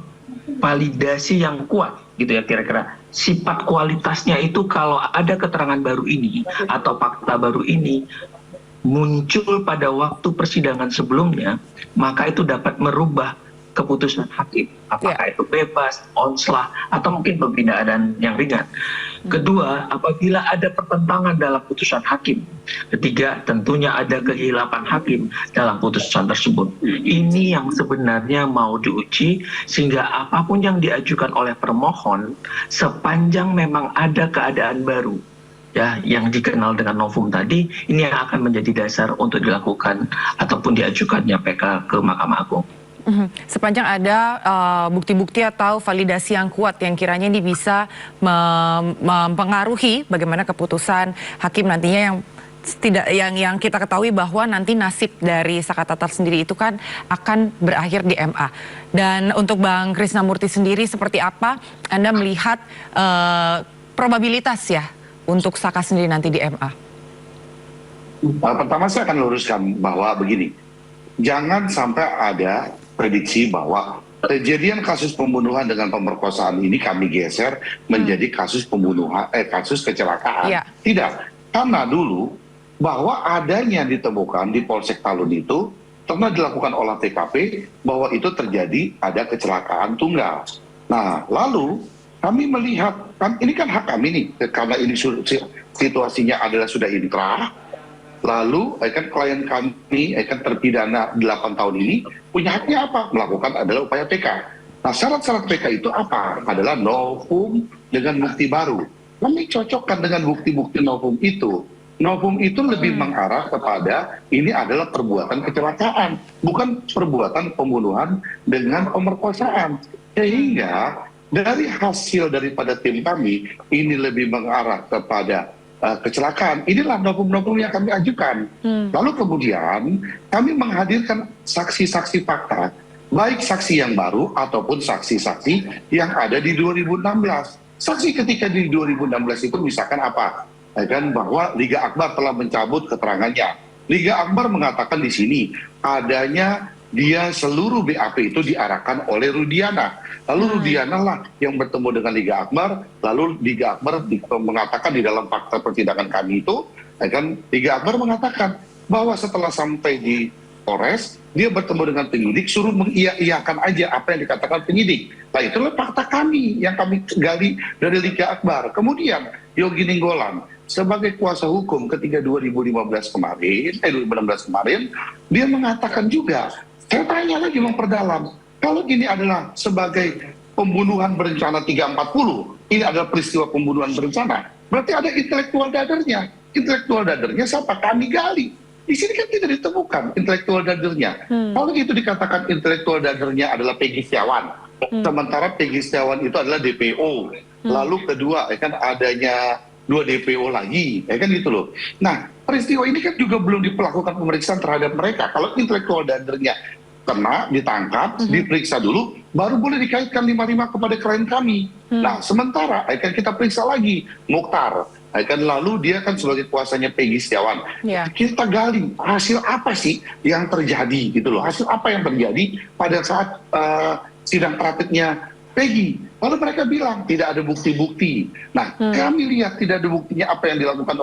validasi yang kuat gitu ya, kira-kira sifat kualitasnya itu kalau ada keterangan baru ini atau fakta baru ini muncul pada waktu persidangan sebelumnya, maka itu dapat merubah keputusan hakim, apakah itu bebas, onslah, atau mungkin pembinaan yang ringan. Kedua, apabila ada pertentangan dalam putusan hakim. Ketiga, tentunya ada kehilapan hakim dalam putusan tersebut. Ini yang sebenarnya mau diuji, sehingga apapun yang diajukan oleh permohon, sepanjang memang ada keadaan baru ya yang dikenal dengan novum tadi, ini yang akan menjadi dasar untuk dilakukan ataupun diajukannya PK ke Mahkamah Agung. Sepanjang ada bukti-bukti atau validasi yang kuat yang kiranya ini bisa mempengaruhi bagaimana keputusan hakim nantinya yang kita ketahui bahwa nanti nasib dari Saka Tatal sendiri itu kan akan berakhir di MA. Dan untuk Bang Krisnamurti sendiri seperti apa Anda melihat probabilitas ya untuk Saka sendiri nanti di MA? Pertama saya akan luruskan bahwa begini, jangan sampai ada prediksi bahwa kejadian kasus pembunuhan dengan pemerkosaan ini kami geser menjadi kasus pembunuhan, kasus kecelakaan. Ya. Tidak, karena dulu bahwa adanya ditemukan di Polsek Talun itu pernah dilakukan olah TKP bahwa itu terjadi ada kecelakaan tunggal. Nah, lalu kami melihat, ini kan hak kami nih, karena ini situasinya adalah sudah inkrah, lalu kan klien kami kan terpidana 8 tahun ini punya haknya apa? Melakukan adalah upaya PK. Nah, syarat-syarat PK itu apa? Adalah novum dengan bukti baru. Kami cocokkan dengan bukti-bukti novum itu. Novum itu lebih mengarah kepada ini adalah perbuatan kecelakaan, bukan perbuatan pembunuhan dengan pemerkosaan. Sehingga dari hasil daripada tim kami, ini lebih mengarah kepada kecelakaan. Inilah novum-novum yang kami ajukan. Lalu kemudian kami menghadirkan saksi-saksi fakta, baik saksi yang baru ataupun saksi-saksi yang ada di 2016. Saksi ketika di 2016 itu misalkan apa? Kan bahwa Liga Akbar telah mencabut keterangannya. Liga Akbar mengatakan di sini adanya dia seluruh BAP itu diarahkan oleh Rudiana. Lalu Rudiana lah yang bertemu dengan Liga Akbar. Lalu Liga Akbar mengatakan di dalam fakta persidangan kami itu, kan Liga Akbar mengatakan bahwa setelah sampai di Polres, dia bertemu dengan penyidik, suruh mengiyakan aja apa yang dikatakan penyidik. Nah, itulah fakta kami yang kami gali dari Liga Akbar. Kemudian Yogi Ninggolan sebagai kuasa hukum ketika 2016 kemarin, dia mengatakan juga, saya tanya lagi memperdalam, kalau ini adalah sebagai pembunuhan berencana 340, ini adalah peristiwa pembunuhan berencana, berarti ada intelektual dadernya. Intelektual dadernya siapa? Kami gali. Di sini kan tidak ditemukan intelektual dadernya. Kalau itu dikatakan intelektual dadernya adalah Peggy Setiawan, sementara Peggy Setiawan itu adalah DPO. Lalu kedua, kan adanya 2 DPO lagi, kan gitu loh. Nah, peristiwa ini kan juga belum dilakukan pemeriksaan terhadap mereka. Kalau intelektual dadernya kena, ditangkap, diperiksa dulu, baru boleh dikaitkan 5-5 kepada klien kami. Nah, sementara kan kita periksa lagi Mukhtar, kan lalu dia kan sebagai kuasanya Peggy Setiawan. Kita gali hasil apa sih yang terjadi gitu loh. Hasil apa yang terjadi pada saat sidang praktiknya Peggy. Lalu mereka bilang tidak ada bukti-bukti. Nah, kami lihat tidak ada buktinya apa yang dilakukan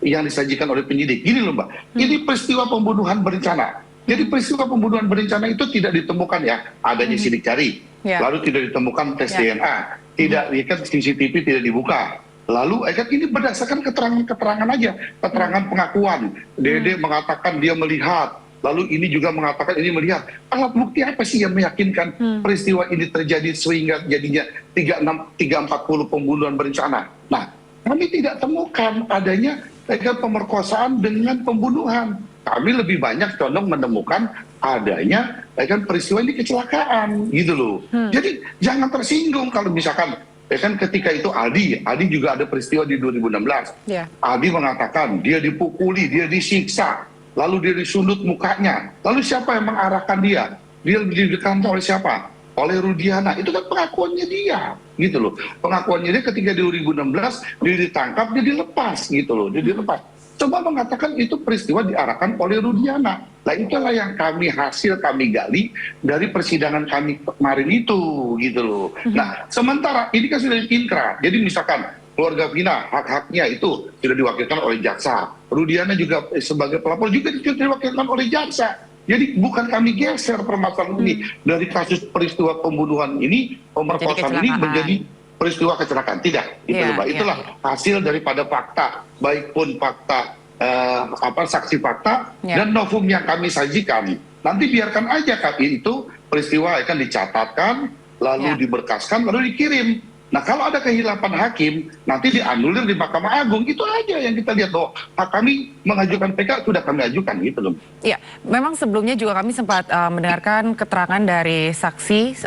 yang disajikan oleh penyidik. Gini loh Mbak, ini peristiwa pembunuhan berencana. Jadi peristiwa pembunuhan berencana itu tidak ditemukan ya adanya sidik jari, lalu tidak ditemukan tes DNA, tidak kan CCTV tidak dibuka. Lalu kan ini berdasarkan keterangan aja, keterangan pengakuan. Dede mengatakan dia melihat. Lalu ini juga mengatakan ini melihat. Alat bukti apa sih yang meyakinkan peristiwa ini terjadi sehingga jadinya 340 pembunuhan berencana. Nah, kami tidak temukan adanya pemerkosaan dengan pembunuhan. Kami lebih banyak condong menemukan adanya peristiwa ini kecelakaan gitu loh. Jadi jangan tersinggung kalau misalkan kan ketika itu Aldi juga ada peristiwa di 2016. Aldi mengatakan dia dipukuli, dia disiksa. Lalu dia disundut mukanya. Lalu siapa yang mengarahkan dia? Dia didekatkan oleh siapa? Oleh Rudiana. Itu kan pengakuannya dia, gitu loh. Pengakuannya dia ketika di 2016 dia ditangkap, dia dilepas, gitu loh. Dia dilepas. Coba mengatakan itu peristiwa diarahkan oleh Rudiana. Nah, itulah yang kami gali dari persidangan kami kemarin itu, gitu loh. Nah, sementara ini kan sudah inkrah. Jadi misalkan keluarga Vina, hak-haknya itu sudah diwakilkan oleh jaksa. Rudiana juga sebagai pelapor juga diwakilkan oleh jaksa. Jadi bukan kami geser permasalahan ini dari kasus peristiwa pembunuhan ini, pemerkosaan ini menjadi peristiwa kecelakaan. Tidak, itu Mbak. Itulah hasil daripada fakta, baik pun fakta saksi fakta dan novum yang kami sajikan. Nanti biarkan aja itu peristiwa akan dicatatkan, lalu diberkaskan, lalu dikirim Nah kalau ada kehilapan hakim, nanti dianulir di Mahkamah Agung. Itu aja yang kita lihat bahwa hak kami mengajukan PK sudah kami ajukan gitu loh. Ya, memang sebelumnya juga kami sempat mendengarkan keterangan dari saksi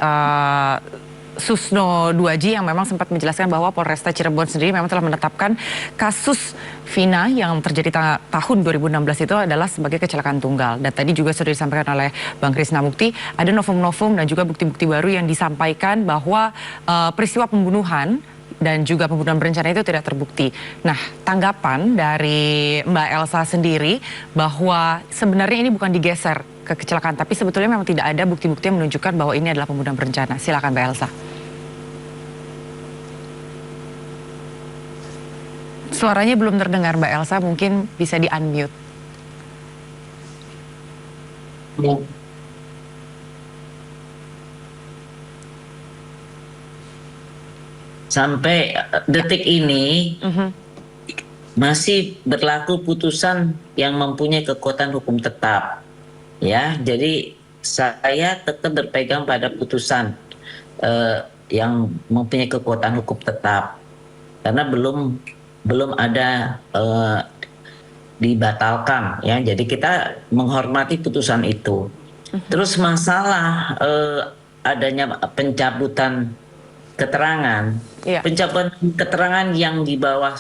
Susno Duaji yang memang sempat menjelaskan bahwa Polresta Cirebon sendiri memang telah menetapkan kasus Vina yang terjadi tahun 2016 itu adalah sebagai kecelakaan tunggal. Dan tadi juga sudah disampaikan oleh Bang Krisna Mukti, ada novum-novum dan juga bukti-bukti baru yang disampaikan bahwa peristiwa pembunuhan dan juga pembunuhan berencana itu tidak terbukti. Nah, tanggapan dari Mbak Elsa sendiri bahwa sebenarnya ini bukan digeser ke kecelakaan, tapi sebetulnya memang tidak ada bukti-bukti yang menunjukkan bahwa ini adalah pembunuhan berencana. Silakan Mbak Elsa. Suaranya belum terdengar Mbak Elsa, mungkin bisa di-unmute. Sampai detik ini masih berlaku putusan yang mempunyai kekuatan hukum tetap. Ya, jadi saya tetap berpegang pada putusan yang mempunyai kekuatan hukum tetap karena belum ada dibatalkan, ya. Jadi kita menghormati putusan itu. Terus masalah adanya pencabutan keterangan, pencabutan keterangan yang di bawah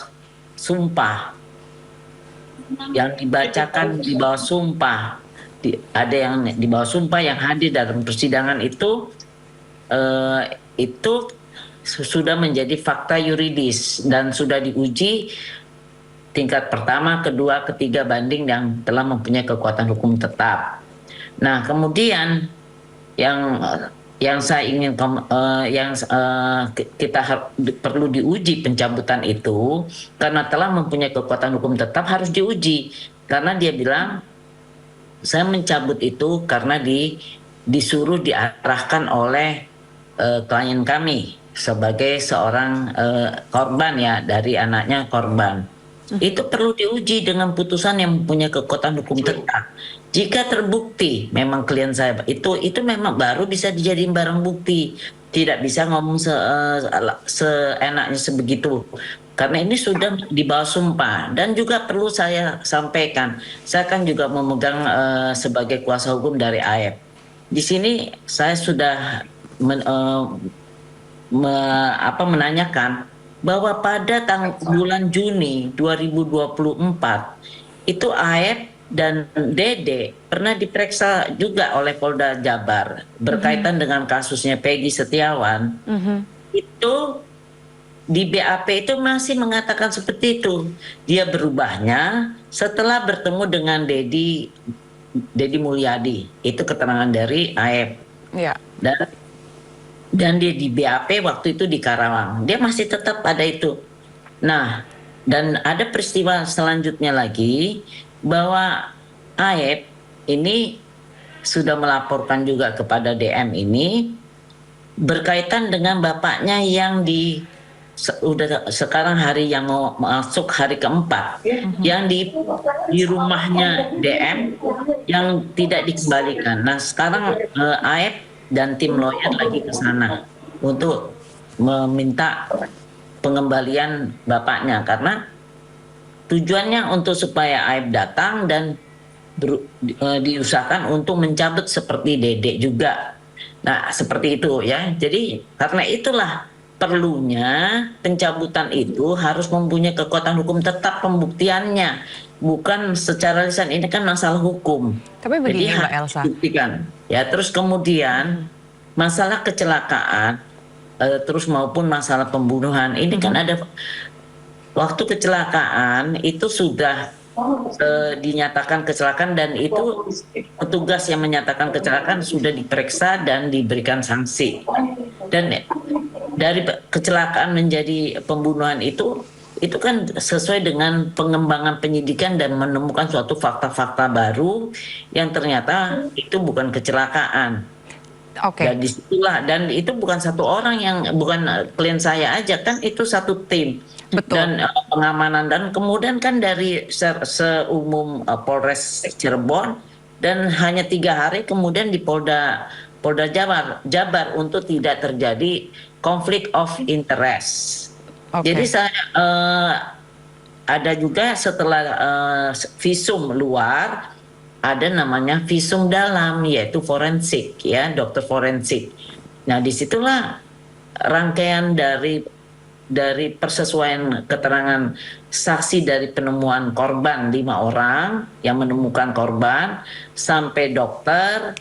sumpah, yang dibacakan di bawah sumpah, ada yang di bawah sumpah yang hadir dalam persidangan itu sudah menjadi fakta yuridis dan sudah diuji tingkat pertama, kedua, ketiga banding yang telah mempunyai kekuatan hukum tetap. Nah, kemudian yang saya ingin kita perlu diuji pencabutan itu karena telah mempunyai kekuatan hukum tetap harus diuji karena dia bilang saya mencabut itu karena disuruh diarahkan oleh klien kami sebagai seorang korban, ya, dari anaknya korban. Itu perlu diuji dengan putusan yang mempunyai kekuatan hukum tetap. Jika terbukti memang klien saya itu memang baru bisa dijadiin barang bukti. Tidak bisa ngomong seenaknya sebegitu. Karena ini sudah di bawah sumpah. Dan juga perlu saya sampaikan, saya kan juga memegang sebagai kuasa hukum dari AEP. Di sini saya sudah menanyakan bahwa pada bulan Juni 2024 itu AEP dan Dede pernah diperiksa juga oleh Polda Jabar berkaitan dengan kasusnya Peggy Setiawan. Itu di BAP itu masih mengatakan seperti itu. Dia berubahnya setelah bertemu dengan Dedi Mulyadi. Itu keterangan dari AEP. Ya. Dan dia di BAP waktu itu di Karawang. Dia masih tetap pada itu. Nah, dan ada peristiwa selanjutnya lagi bahwa AEP ini sudah melaporkan juga kepada DM ini berkaitan dengan bapaknya yang udah sekarang hari yang mau masuk hari keempat, yang di rumahnya DM yang tidak dikembalikan. Nah, sekarang AEP dan tim lawyer lagi ke sana untuk meminta pengembalian bapaknya karena tujuannya untuk supaya AEP datang dan diusahakan untuk mencabut seperti Dede juga. Nah, seperti itu, ya. Jadi karena itulah perlunya pencabutan itu harus mempunyai kekuatan hukum tetap pembuktiannya, bukan secara lisan. Ini kan masalah hukum. Tapi begini, jadi Mbak Elsa. Buktikan. Ya, terus kemudian masalah kecelakaan, terus maupun masalah pembunuhan. Ini kan ada waktu kecelakaan itu sudah dinyatakan kecelakaan dan itu petugas yang menyatakan kecelakaan sudah diperiksa dan diberikan sanksi. Dan dari kecelakaan menjadi pembunuhan itu kan sesuai dengan pengembangan penyidikan dan menemukan suatu fakta-fakta baru yang ternyata itu bukan kecelakaan. Dan disitulah, dan itu bukan satu orang yang, bukan klien saya aja, kan itu satu tim. Betul. Dan pengamanan, dan kemudian kan dari seumum Polres Cirebon, dan hanya 3 hari kemudian di Polda Polda Jabar untuk tidak terjadi konflik of interest. Jadi saya ada juga setelah visum luar ada namanya visum dalam, yaitu forensik, ya, dokter forensik. Nah, disitulah rangkaian dari persesuaian keterangan saksi dari penemuan korban 5 orang yang menemukan korban sampai dokter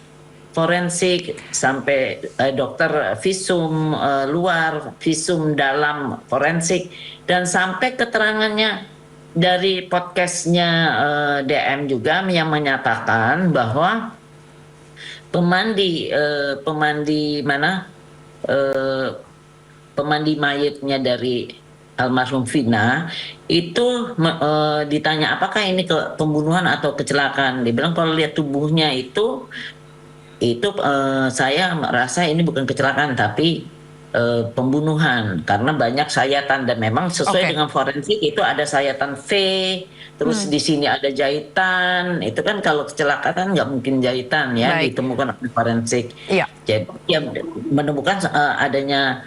forensik, sampai dokter visum luar, visum dalam forensik, dan sampai keterangannya dari podcastnya DM juga yang menyatakan bahwa pemandi mayitnya dari almarhum Vina itu ditanya apakah ini pembunuhan atau kecelakaan. Dia bilang kalau lihat tubuhnya itu saya merasa ini bukan kecelakaan tapi pembunuhan karena banyak sayatan, dan memang sesuai dengan forensik itu ada sayatan V, terus di sini ada jahitan. Itu kan kalau kecelakaan nggak mungkin jahitan, ya. Ditemukan oleh forensik. Jadi ya menemukan adanya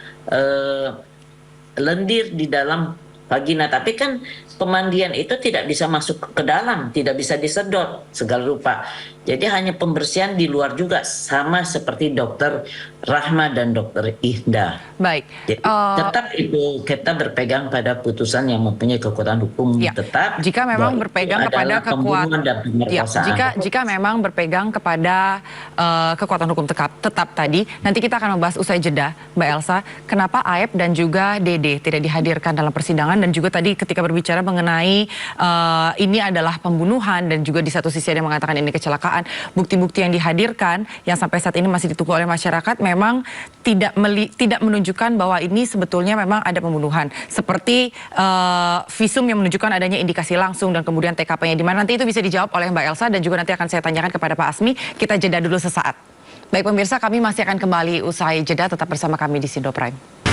lendir di dalam vagina, tapi kan pemandian itu tidak bisa masuk ke dalam, tidak bisa disedot segala rupa. Jadi hanya pembersihan di luar juga, sama seperti dokter Rahma dan dokter Ihda. Baik. Jadi tetap itu kita berpegang pada putusan yang mempunyai kekuatan hukum. Tetap. Jika memang berpegang kepada kekuatan dan pemerkosaan. Jika memang berpegang kepada kekuatan hukum tetap tadi, nanti kita akan membahas usai jeda, Mbak Elsa. Kenapa Aep dan juga Dede tidak dihadirkan dalam persidangan, dan juga tadi ketika berbicara mengenai ini adalah pembunuhan dan juga di satu sisi ada yang mengatakan ini kecelakaan. Bukti-bukti yang dihadirkan yang sampai saat ini masih ditunggu oleh masyarakat memang tidak menunjukkan bahwa ini sebetulnya memang ada pembunuhan. Seperti visum yang menunjukkan adanya indikasi langsung dan kemudian TKP-nya di mana, nanti itu bisa dijawab oleh Mbak Elsa dan juga nanti akan saya tanyakan kepada Pak Asmi. Kita jeda dulu sesaat. Baik pemirsa, kami masih akan kembali usai jeda, tetap bersama kami di Sindo Prime.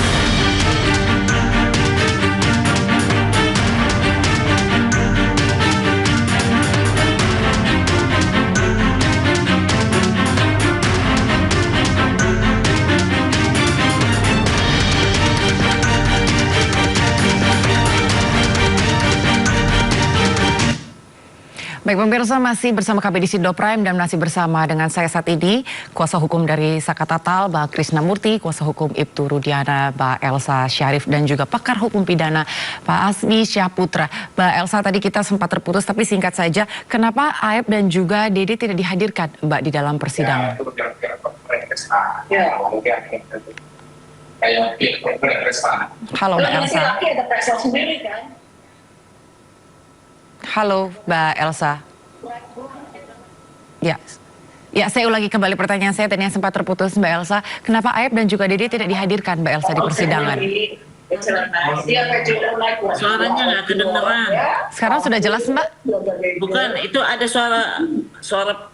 Baik pemirsa, masih bersama kami di Sindo Prime dan masih bersama dengan saya saat ini kuasa hukum dari Saka Tatal, Mbak Krisnamurti, kuasa hukum Ibtu Rudiana, Mbak Elsa Syarif, dan juga pakar hukum pidana Pak Asmi Syaputra. Mbak Elsa, tadi kita sempat terputus tapi singkat saja, kenapa Aep dan juga Dede tidak dihadirkan Mbak di dalam persidangan? Halo Mbak Elsa. Halo Mbak Elsa. Ya, saya ulangi kembali pertanyaan saya tadi yang sempat terputus, Mbak Elsa. Kenapa Aep dan juga Dede tidak dihadirkan, Mbak Elsa, di persidangan? Suaranya nggak kedengeran. Sekarang sudah jelas, Mbak? Bukan, itu ada suara.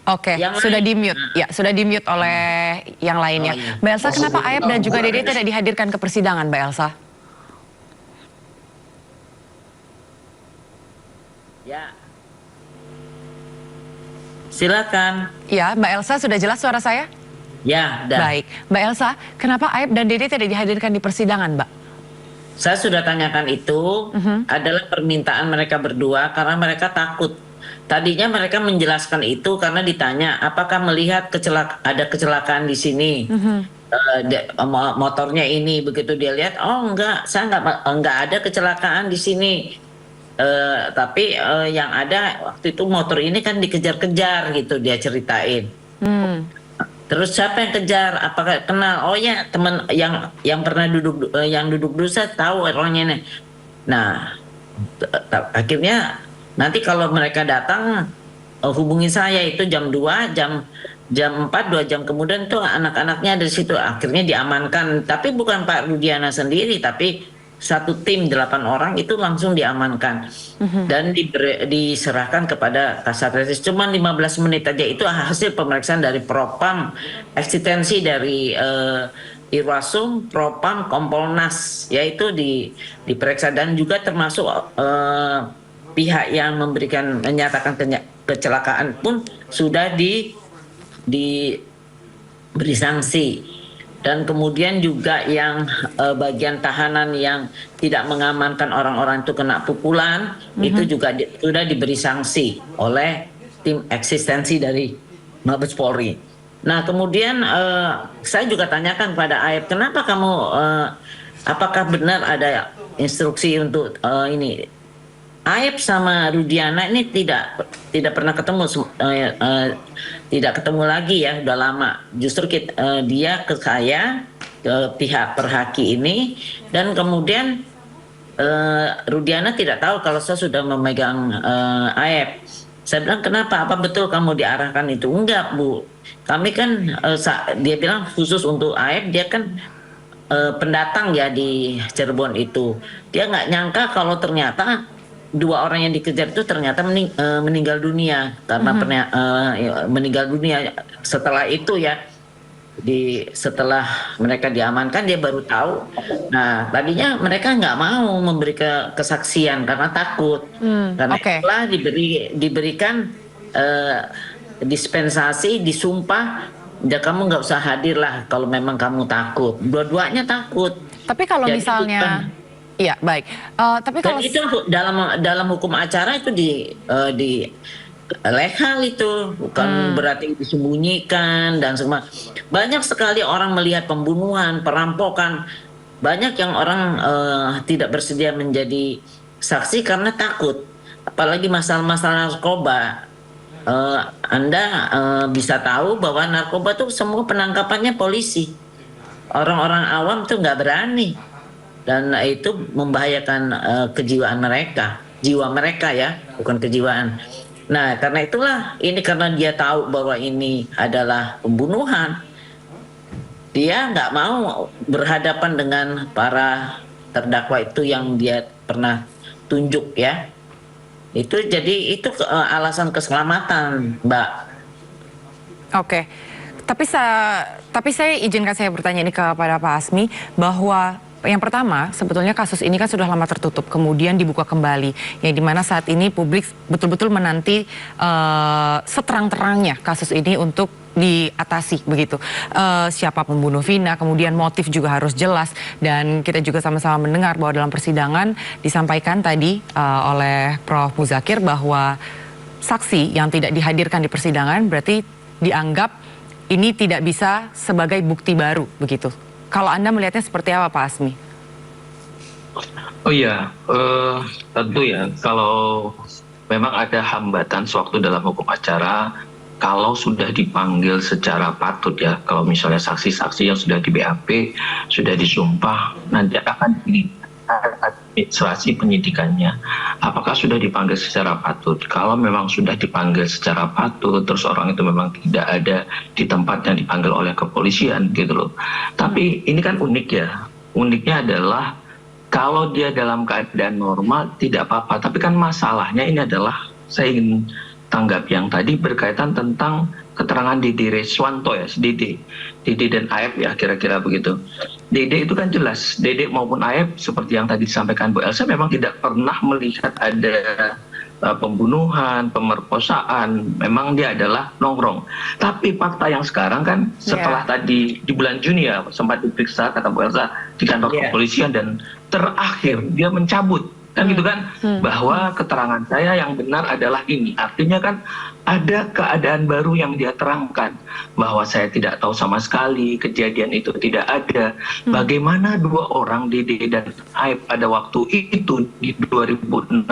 Oke, sudah di-mute. Ya, sudah di-mute oleh yang lainnya. Mbak Elsa, kenapa Aep dan juga Dede tidak dihadirkan ke persidangan, Mbak Elsa? Ya. Silakan. Ya, Mbak Elsa, sudah jelas suara saya? Ya, dah. Baik. Mbak Elsa, kenapa Aep dan Dede tidak dihadirkan di persidangan, Mbak? Saya sudah tanyakan itu, adalah permintaan mereka berdua karena mereka takut. Tadinya mereka menjelaskan itu karena ditanya, apakah melihat ada kecelakaan di sini? Motornya ini, begitu dia lihat, oh enggak, saya enggak ada kecelakaan di sini. Tapi yang ada waktu itu motor ini kan dikejar-kejar gitu, dia ceritain. Terus siapa yang kejar? Apakah kenal? Oh ya, teman yang pernah duduk dulu, saya tahu orangnya nih. Nah, akhirnya nanti kalau mereka datang hubungi saya, itu jam 2, jam 4, 2 jam kemudian tuh anak-anaknya dari situ akhirnya diamankan. Tapi bukan Pak Rudiana sendiri, tapi satu tim 8 orang itu langsung diamankan dan diserahkan kepada Kasat Reskrim. Cuma 15 menit aja, itu hasil pemeriksaan dari Propam, eksistensi dari Irwasum, Propam, Kompolnas, yaitu diperiksa, dan juga termasuk pihak yang menyatakan kecelakaan pun sudah beri sanksi. Dan kemudian juga yang bagian tahanan yang tidak mengamankan orang-orang itu kena pukulan, itu juga sudah diberi sanksi oleh tim eksistensi dari Mabes Polri. Nah kemudian saya juga tanyakan pada Aep, kenapa kamu, apakah benar ada instruksi untuk ini? Aep sama Rudiana ini tidak pernah ketemu, tidak ketemu lagi ya, udah lama. Justru dia ke saya, ke pihak Perhaki ini, dan kemudian Rudiana tidak tahu kalau saya sudah memegang Aep. Saya bilang, kenapa? Apa betul kamu diarahkan itu? Enggak, Bu. Kami kan, dia bilang khusus untuk Aep, dia kan pendatang ya di Cirebon itu. Dia nggak nyangka kalau ternyata 2 orang yang dikejar itu ternyata meninggal dunia karena meninggal dunia. Setelah itu ya, setelah mereka diamankan dia baru tahu. Nah tadinya mereka nggak mau memberi kesaksian karena takut, karena itulah diberikan dispensasi, disumpah, ya kamu nggak usah hadir lah kalau memang kamu takut. Dua-duanya takut. Tapi kalau jadi misalnya iya baik, tapi kalau itu dalam hukum acara itu di legal itu, bukan berarti disembunyikan dan semua. Banyak sekali orang melihat pembunuhan, perampokan, banyak yang orang tidak bersedia menjadi saksi karena takut, apalagi masalah-masalah narkoba. Anda bisa tahu bahwa narkoba tuh semua penangkapannya polisi, orang-orang awam tuh nggak berani. Dan itu membahayakan kejiwaan mereka, jiwa mereka ya, bukan kejiwaan. Nah karena itulah, ini karena dia tahu bahwa ini adalah pembunuhan, dia nggak mau berhadapan dengan para terdakwa itu yang dia pernah tunjuk ya. Itu jadi itu alasan keselamatan, Mbak. Oke. Tapi saya izinkan saya bertanya ini kepada Pak Asmi, bahwa yang pertama, sebetulnya kasus ini kan sudah lama tertutup, kemudian dibuka kembali, yang dimana saat ini publik betul-betul menanti seterang-terangnya kasus ini untuk diatasi begitu. Siapa pembunuh Vina, kemudian motif juga harus jelas, dan kita juga sama-sama mendengar bahwa dalam persidangan disampaikan tadi oleh Prof. Muzakir bahwa saksi yang tidak dihadirkan di persidangan berarti dianggap ini tidak bisa sebagai bukti baru begitu. Kalau Anda melihatnya seperti apa, Pak Asmi? Oh iya, tentu ya, kalau memang ada hambatan sewaktu dalam hukum acara, kalau sudah dipanggil secara patut ya, kalau misalnya saksi-saksi yang sudah di BAP, sudah disumpah, nanti akan administrasi penyidikannya. Apakah sudah dipanggil secara patut? Kalau memang sudah dipanggil secara patut, terus orang itu memang tidak ada di tempat yang dipanggil oleh kepolisian gitu loh. Tapi ini kan unik ya. Uniknya adalah kalau dia dalam keadaan normal tidak apa-apa. Tapi kan masalahnya ini adalah, saya ingin tanggap yang tadi berkaitan tentang keterangan Dede Reswanto ya, Dede dan Aep ya, kira-kira begitu. Dede itu kan jelas, Dede maupun Aep seperti yang tadi disampaikan Bu Elsa memang tidak pernah melihat ada pembunuhan, pemerkosaan, memang dia adalah nongkrong. Tapi fakta yang sekarang kan setelah tadi di bulan Juni ya sempat diperiksa kata Bu Elsa di kantor kepolisian, dan terakhir dia mencabut kan gitu kan, bahwa keterangan saya yang benar adalah ini. Artinya kan ada keadaan baru yang dia terangkan, bahwa saya tidak tahu sama sekali kejadian itu tidak ada. Bagaimana 2 orang Dede dan Aep pada waktu itu di 2016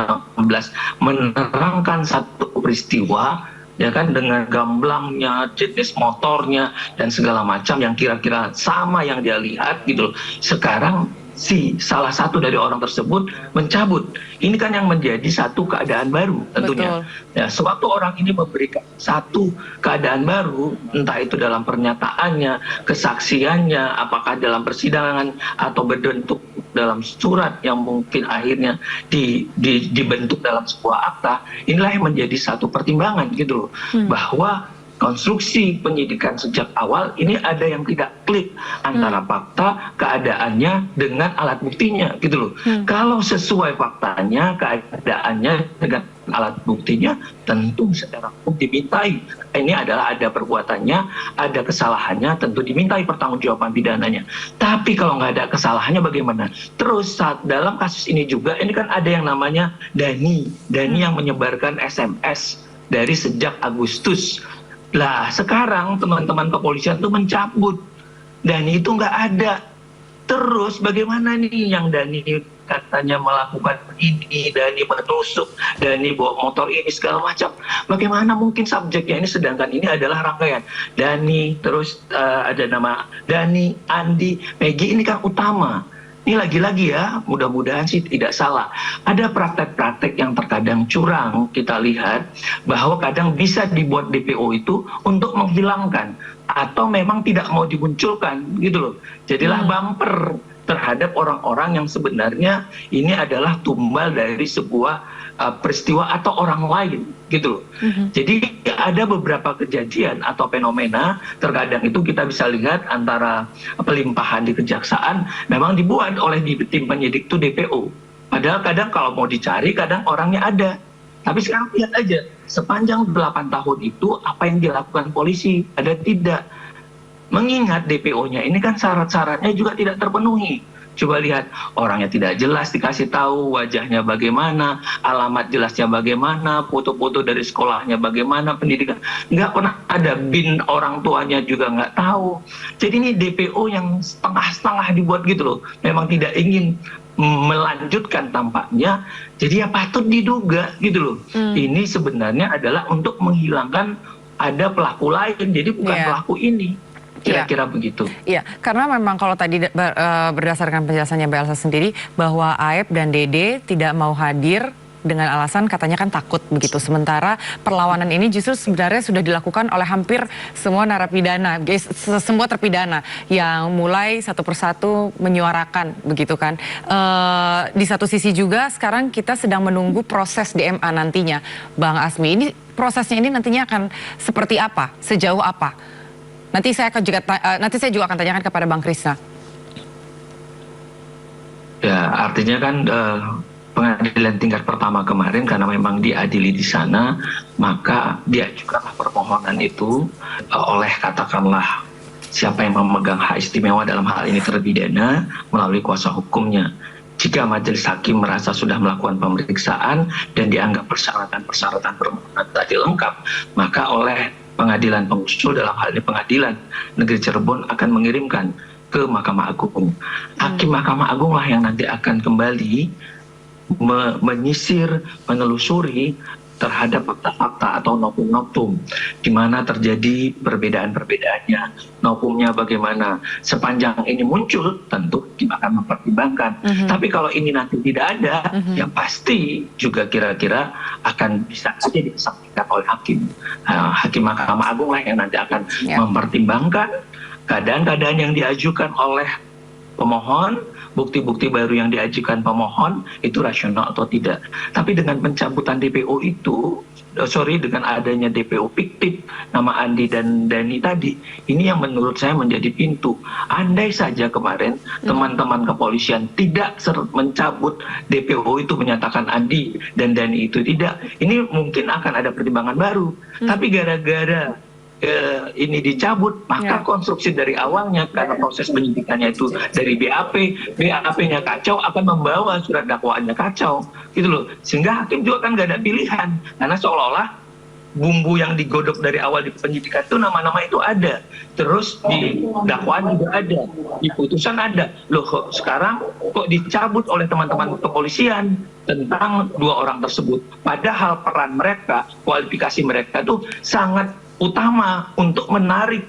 menerangkan satu peristiwa ya kan, dengan gamblangnya, jenis motornya dan segala macam yang kira-kira sama yang dia lihat gitu loh. Sekarang si salah satu dari orang tersebut mencabut. Ini kan yang menjadi satu keadaan baru tentunya. Ya, sewaktu orang ini memberikan satu keadaan baru, entah itu dalam pernyataannya, kesaksiannya, apakah dalam persidangan atau berbentuk dalam surat yang mungkin akhirnya dibentuk dalam sebuah akta, inilah yang menjadi satu pertimbangan gitu loh. Bahwa konstruksi penyidikan sejak awal ini ada yang tidak klik antara fakta, keadaannya dengan alat buktinya gitu loh. Kalau sesuai faktanya, keadaannya dengan alat buktinya, tentu secara hukum dimintai. Ini adalah ada perbuatannya, ada kesalahannya, tentu dimintai pertanggungjawaban pidananya. Tapi kalau nggak ada kesalahannya bagaimana? Terus saat dalam kasus ini juga, ini kan ada yang namanya Dani yang menyebarkan SMS dari sejak Agustus. Lah sekarang teman-teman kepolisian tuh mencabut Dani itu nggak ada. Terus bagaimana nih yang Dani katanya melakukan ini, Dani menusuk, Dani bawa motor ini segala macam. Bagaimana mungkin subjeknya ini, sedangkan ini adalah rangkaian Dani, terus ada nama Dani, Andi, Peggy, ini kan utama. Ini lagi-lagi ya, mudah-mudahan sih tidak salah. Ada praktek-praktek yang terkadang curang, kita lihat bahwa kadang bisa dibuat DPO itu untuk menghilangkan atau memang tidak mau dimunculkan gitu loh. Jadilah bumper terhadap orang-orang yang sebenarnya ini adalah tumbal dari sebuah peristiwa atau orang lain gitu loh. Jadi ada beberapa kejadian atau fenomena terkadang itu kita bisa lihat antara pelimpahan di kejaksaan memang dibuat oleh tim penyidik itu DPO. Padahal kadang kalau mau dicari kadang orangnya ada. Tapi sekarang lihat aja sepanjang 8 tahun itu apa yang dilakukan polisi, ada tidak. Mengingat DPO-nya ini kan syarat-syaratnya juga tidak terpenuhi. Coba lihat, orangnya tidak jelas dikasih tahu, wajahnya bagaimana, alamat jelasnya bagaimana, foto-foto dari sekolahnya bagaimana, pendidikan. Nggak pernah ada, BIN orang tuanya juga nggak tahu. Jadi ini DPO yang setengah-setengah dibuat gitu loh. Memang tidak ingin melanjutkan tampaknya, jadi ya patut diduga gitu loh. Ini sebenarnya adalah untuk menghilangkan ada pelaku lain, jadi bukan pelaku ini. Kira-kira begitu. Iya, karena memang kalau tadi berdasarkan penjelasannya Mbak Elsa sendiri bahwa Aep dan Dede tidak mau hadir dengan alasan katanya kan takut begitu. Sementara perlawanan ini justru sebenarnya sudah dilakukan oleh hampir semua narapidana, semua terpidana yang mulai satu persatu menyuarakan begitu kan. Di satu sisi juga sekarang kita sedang menunggu proses DMA nantinya. Bang Asmi, ini prosesnya ini nantinya akan seperti apa? Sejauh apa? Nanti saya juga akan tanyakan kepada Bang Krisna. Ya, artinya kan pengadilan tingkat pertama kemarin karena memang diadili di sana, maka diajukanlah permohonan itu oleh katakanlah siapa yang memegang hak istimewa dalam hal ini terpidana melalui kuasa hukumnya. Jika majelis hakim merasa sudah melakukan pemeriksaan dan dianggap persyaratan permohonan tadi lengkap, maka oleh pengadilan pengusul dalam hal ini pengadilan negeri Cirebon akan mengirimkan ke Mahkamah Agung. Hakim Mahkamah Agung lah yang nanti akan kembali menyisir, menelusuri terhadap fakta-fakta atau nopum-nopum di mana terjadi perbedaan-perbedaannya, nopumnya bagaimana. Sepanjang ini muncul tentu kita akan mempertimbangkan. Tapi kalau ini nanti tidak ada, ya pasti juga kira-kira akan bisa saja disampaikan oleh hakim. Hakim Mahkamah Agung lah yang nanti akan mempertimbangkan keadaan-keadaan yang diajukan oleh pemohon, bukti-bukti baru yang diajukan pemohon itu rasional atau tidak. Tapi dengan pencabutan DPO itu, dengan adanya DPO fiktif nama Andi dan Dani tadi, ini yang menurut saya menjadi pintu. Andai saja kemarin teman-teman kepolisian tidak mencabut DPO itu, menyatakan Andi dan Dani itu tidak, ini mungkin akan ada pertimbangan baru. Tapi gara-gara ini dicabut, maka konstruksi dari awalnya karena proses penyidikannya itu dari BAP-nya kacau akan membawa surat dakwaannya kacau, gitu loh. Sehingga hakim juga kan nggak ada pilihan, karena seolah-olah bumbu yang digodok dari awal di penyidikan itu nama-nama itu ada, terus di dakwaan juga ada, di putusan ada. Loh kok sekarang kok dicabut oleh teman-teman kepolisian tentang dua orang tersebut, padahal peran mereka, kualifikasi mereka itu sangat utama untuk menarik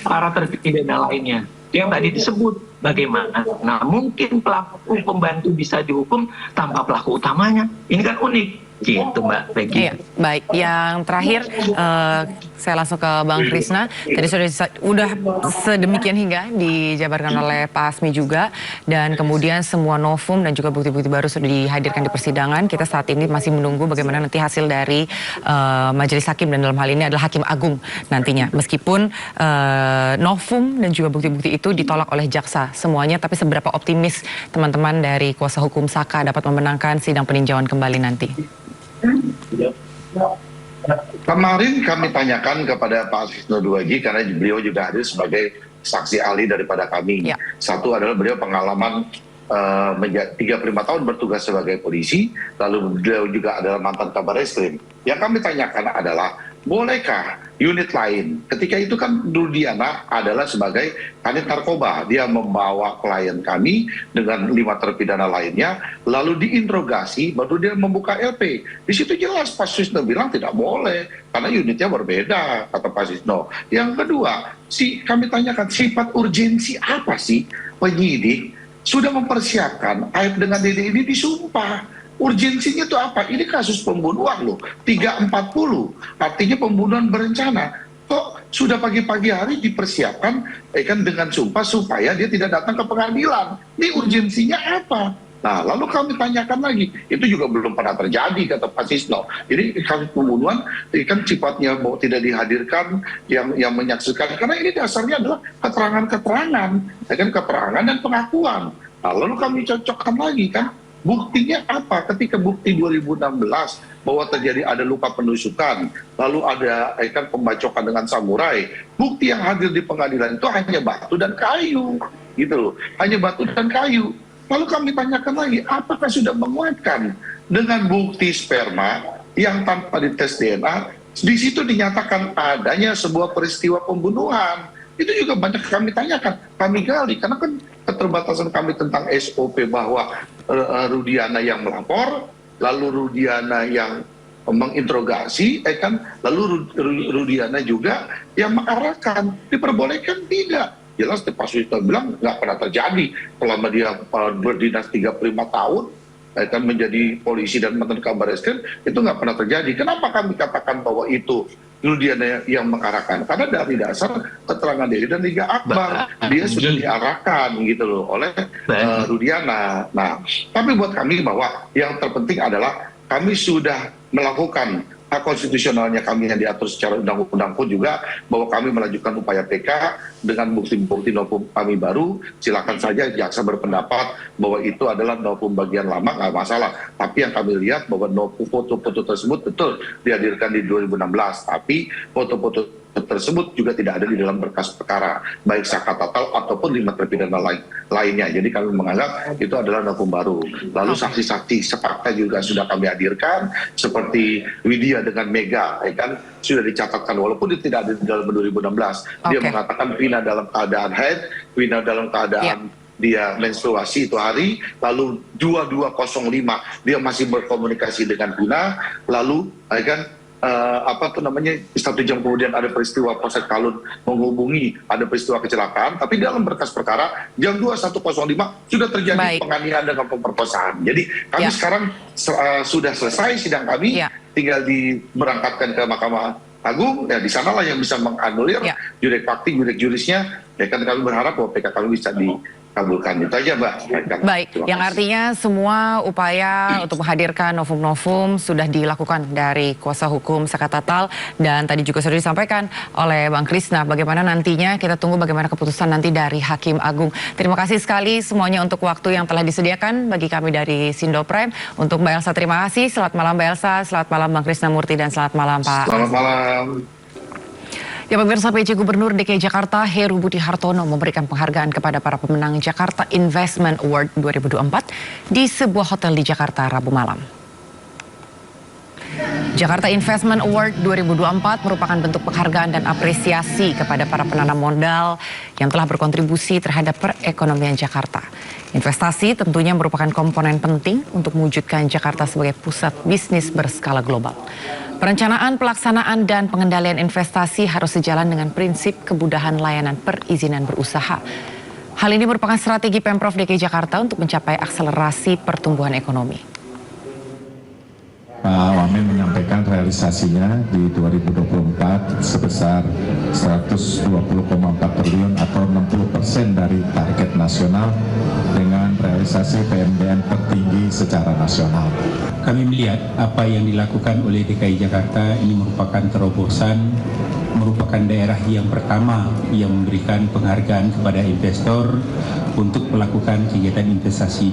para terpidana lainnya. Yang tadi disebut bagaimana mungkin pelaku pembantu bisa dihukum tanpa pelaku utamanya? Ini kan unik. Gitu Mbak Peggy. Iya, baik. Yang terakhir saya langsung ke Bang Krisna. Tadi sudah sedemikian hingga dijabarkan oleh Pak Asmi juga, dan kemudian semua novum dan juga bukti-bukti baru sudah dihadirkan di persidangan. Kita saat ini masih menunggu bagaimana nanti hasil dari majelis hakim, dan dalam hal ini adalah Hakim Agung nantinya. Meskipun novum dan juga bukti-bukti itu ditolak oleh jaksa semuanya, tapi seberapa optimis teman-teman dari kuasa hukum Saka dapat memenangkan sidang peninjauan kembali nanti? Kemarin kami tanyakan kepada Pak Susno Duwaji, karena beliau juga hadir sebagai saksi ahli daripada kami. Satu adalah beliau pengalaman 35 tahun bertugas sebagai polisi, lalu beliau juga adalah mantan Kabar Reskrim. Yang kami tanyakan adalah, bolehkah unit lain, ketika itu kan Rudiana adalah sebagai kanit narkoba, dia membawa klien kami dengan 5 terpidana lainnya, lalu diinterogasi, baru dia membuka LP. Di situ jelas Pak Susno bilang tidak boleh, karena unitnya berbeda, kata Pak Susno. Yang kedua, kami tanyakan sifat urgensi apa sih penyidik sudah mempersiapkan Aib dengan Dede ini disumpah. Urgensinya itu apa? Ini kasus pembunuhan loh, 340, artinya pembunuhan berencana. Kok sudah pagi-pagi hari dipersiapkan kan dengan sumpah supaya dia tidak datang ke pengadilan? Ini urgensinya apa? Nah, lalu kami tanyakan lagi, itu juga belum pernah terjadi, kata Pak Susno. Jadi kasus pembunuhan kan sifatnya mau tidak dihadirkan yang menyaksikan, karena ini dasarnya adalah keterangan-keterangan, keterangan dan pengakuan. Nah, lalu kami cocokkan lagi kan, buktinya apa? Ketika bukti 2016 bahwa terjadi ada luka penusukan, lalu ada pembacokan dengan samurai, bukti yang hadir di pengadilan itu hanya batu dan kayu, gitu loh, hanya batu dan kayu. Lalu kami tanyakan lagi, apakah sudah menguatkan dengan bukti sperma yang tanpa dites DNA, di situ dinyatakan adanya sebuah peristiwa pembunuhan. Itu juga banyak kami tanyakan, kami gali, karena kan keterbatasan kami tentang SOP bahwa Rudiana yang melapor, lalu Rudiana yang menginterogasi, lalu Rudiana juga yang mengarahkan, diperbolehkan tidak. Jelas Pak Susno bilang nggak pernah terjadi selama dia berdinas 35 tahun, menjadi polisi dan mantan Kabar Reskrim, itu nggak pernah terjadi. Kenapa kami katakan bahwa itu Rudiana yang mengarahkan? Karena dari dasar keterangan Dede dan Liga Akbar, dia sudah diarahkan gitu loh oleh Rudiana. Nah, tapi buat kami bahwa yang terpenting adalah kami sudah melakukan hak konstitusionalnya kami yang diatur secara undang-undang pun juga, bahwa kami melajukan upaya PK dengan bukti-bukti novum kami baru. Silakan saja jaksa berpendapat bahwa itu adalah novum bagian lama, nggak masalah. Tapi yang kami lihat bahwa novum foto-foto tersebut betul dihadirkan di 2016, tapi foto-foto tersebut juga tidak ada di dalam berkas perkara, baik Saka Tatal ataupun 5 terpidana lainnya. Jadi kami menganggap itu adalah novum baru. Lalu saksi-saksi separtai juga sudah kami hadirkan, seperti Widya dengan Mega, sudah dicatatkan walaupun dia tidak ada di dalam 2016. Dia mengatakan Vina dalam keadaan haid, Vina dalam keadaan dia menstruasi itu hari, lalu 2205 dia masih berkomunikasi dengan Vina, lalu 1 jam kemudian ada peristiwa Polsek Talun menghubungi, ada peristiwa kecelakaan, tapi dalam berkas perkara jam 21.05 sudah terjadi penganiayaan dengan pemerkosaan. Jadi kami sekarang sudah selesai sidang kami, tinggal diberangkatkan ke Mahkamah Agung, ya di sanalah yang bisa menganulir jurek fakti, jurek jurisnya. Kami berharap bahwa PK kami bisa dikabulkan. Itu aja, Mbak. Baik, yang artinya semua upaya untuk menghadirkan novum-novum sudah dilakukan dari kuasa hukum Saka Tatal, dan tadi juga sudah disampaikan oleh Bang Krisna bagaimana nantinya, kita tunggu bagaimana keputusan nanti dari Hakim Agung. Terima kasih sekali semuanya untuk waktu yang telah disediakan bagi kami dari Sindo Prime. Untuk Mbak Elsa, terima kasih. Selamat malam Mbak Elsa, selamat malam Bang Krisna Murty, dan selamat malam Pak. Selamat malam. Ya, pemirsa, PJ Gubernur DKI Jakarta Heru Budi Hartono memberikan penghargaan kepada para pemenang Jakarta Investment Award 2024 di sebuah hotel di Jakarta Rabu malam. Jakarta Investment Award 2024 merupakan bentuk penghargaan dan apresiasi kepada para penanam modal yang telah berkontribusi terhadap perekonomian Jakarta. Investasi tentunya merupakan komponen penting untuk mewujudkan Jakarta sebagai pusat bisnis berskala global. Perencanaan, pelaksanaan, dan pengendalian investasi harus sejalan dengan prinsip kemudahan layanan perizinan berusaha. Hal ini merupakan strategi Pemprov DKI Jakarta untuk mencapai akselerasi pertumbuhan ekonomi. Pak Wamen menyampaikan realisasinya di 2024 sebesar 120,4 triliun atau 60% dari target nasional dengan realisasi PMDN tertinggi secara nasional. Kami melihat apa yang dilakukan oleh DKI Jakarta ini merupakan terobosan, merupakan daerah yang pertama yang memberikan penghargaan kepada investor untuk melakukan kegiatan investasi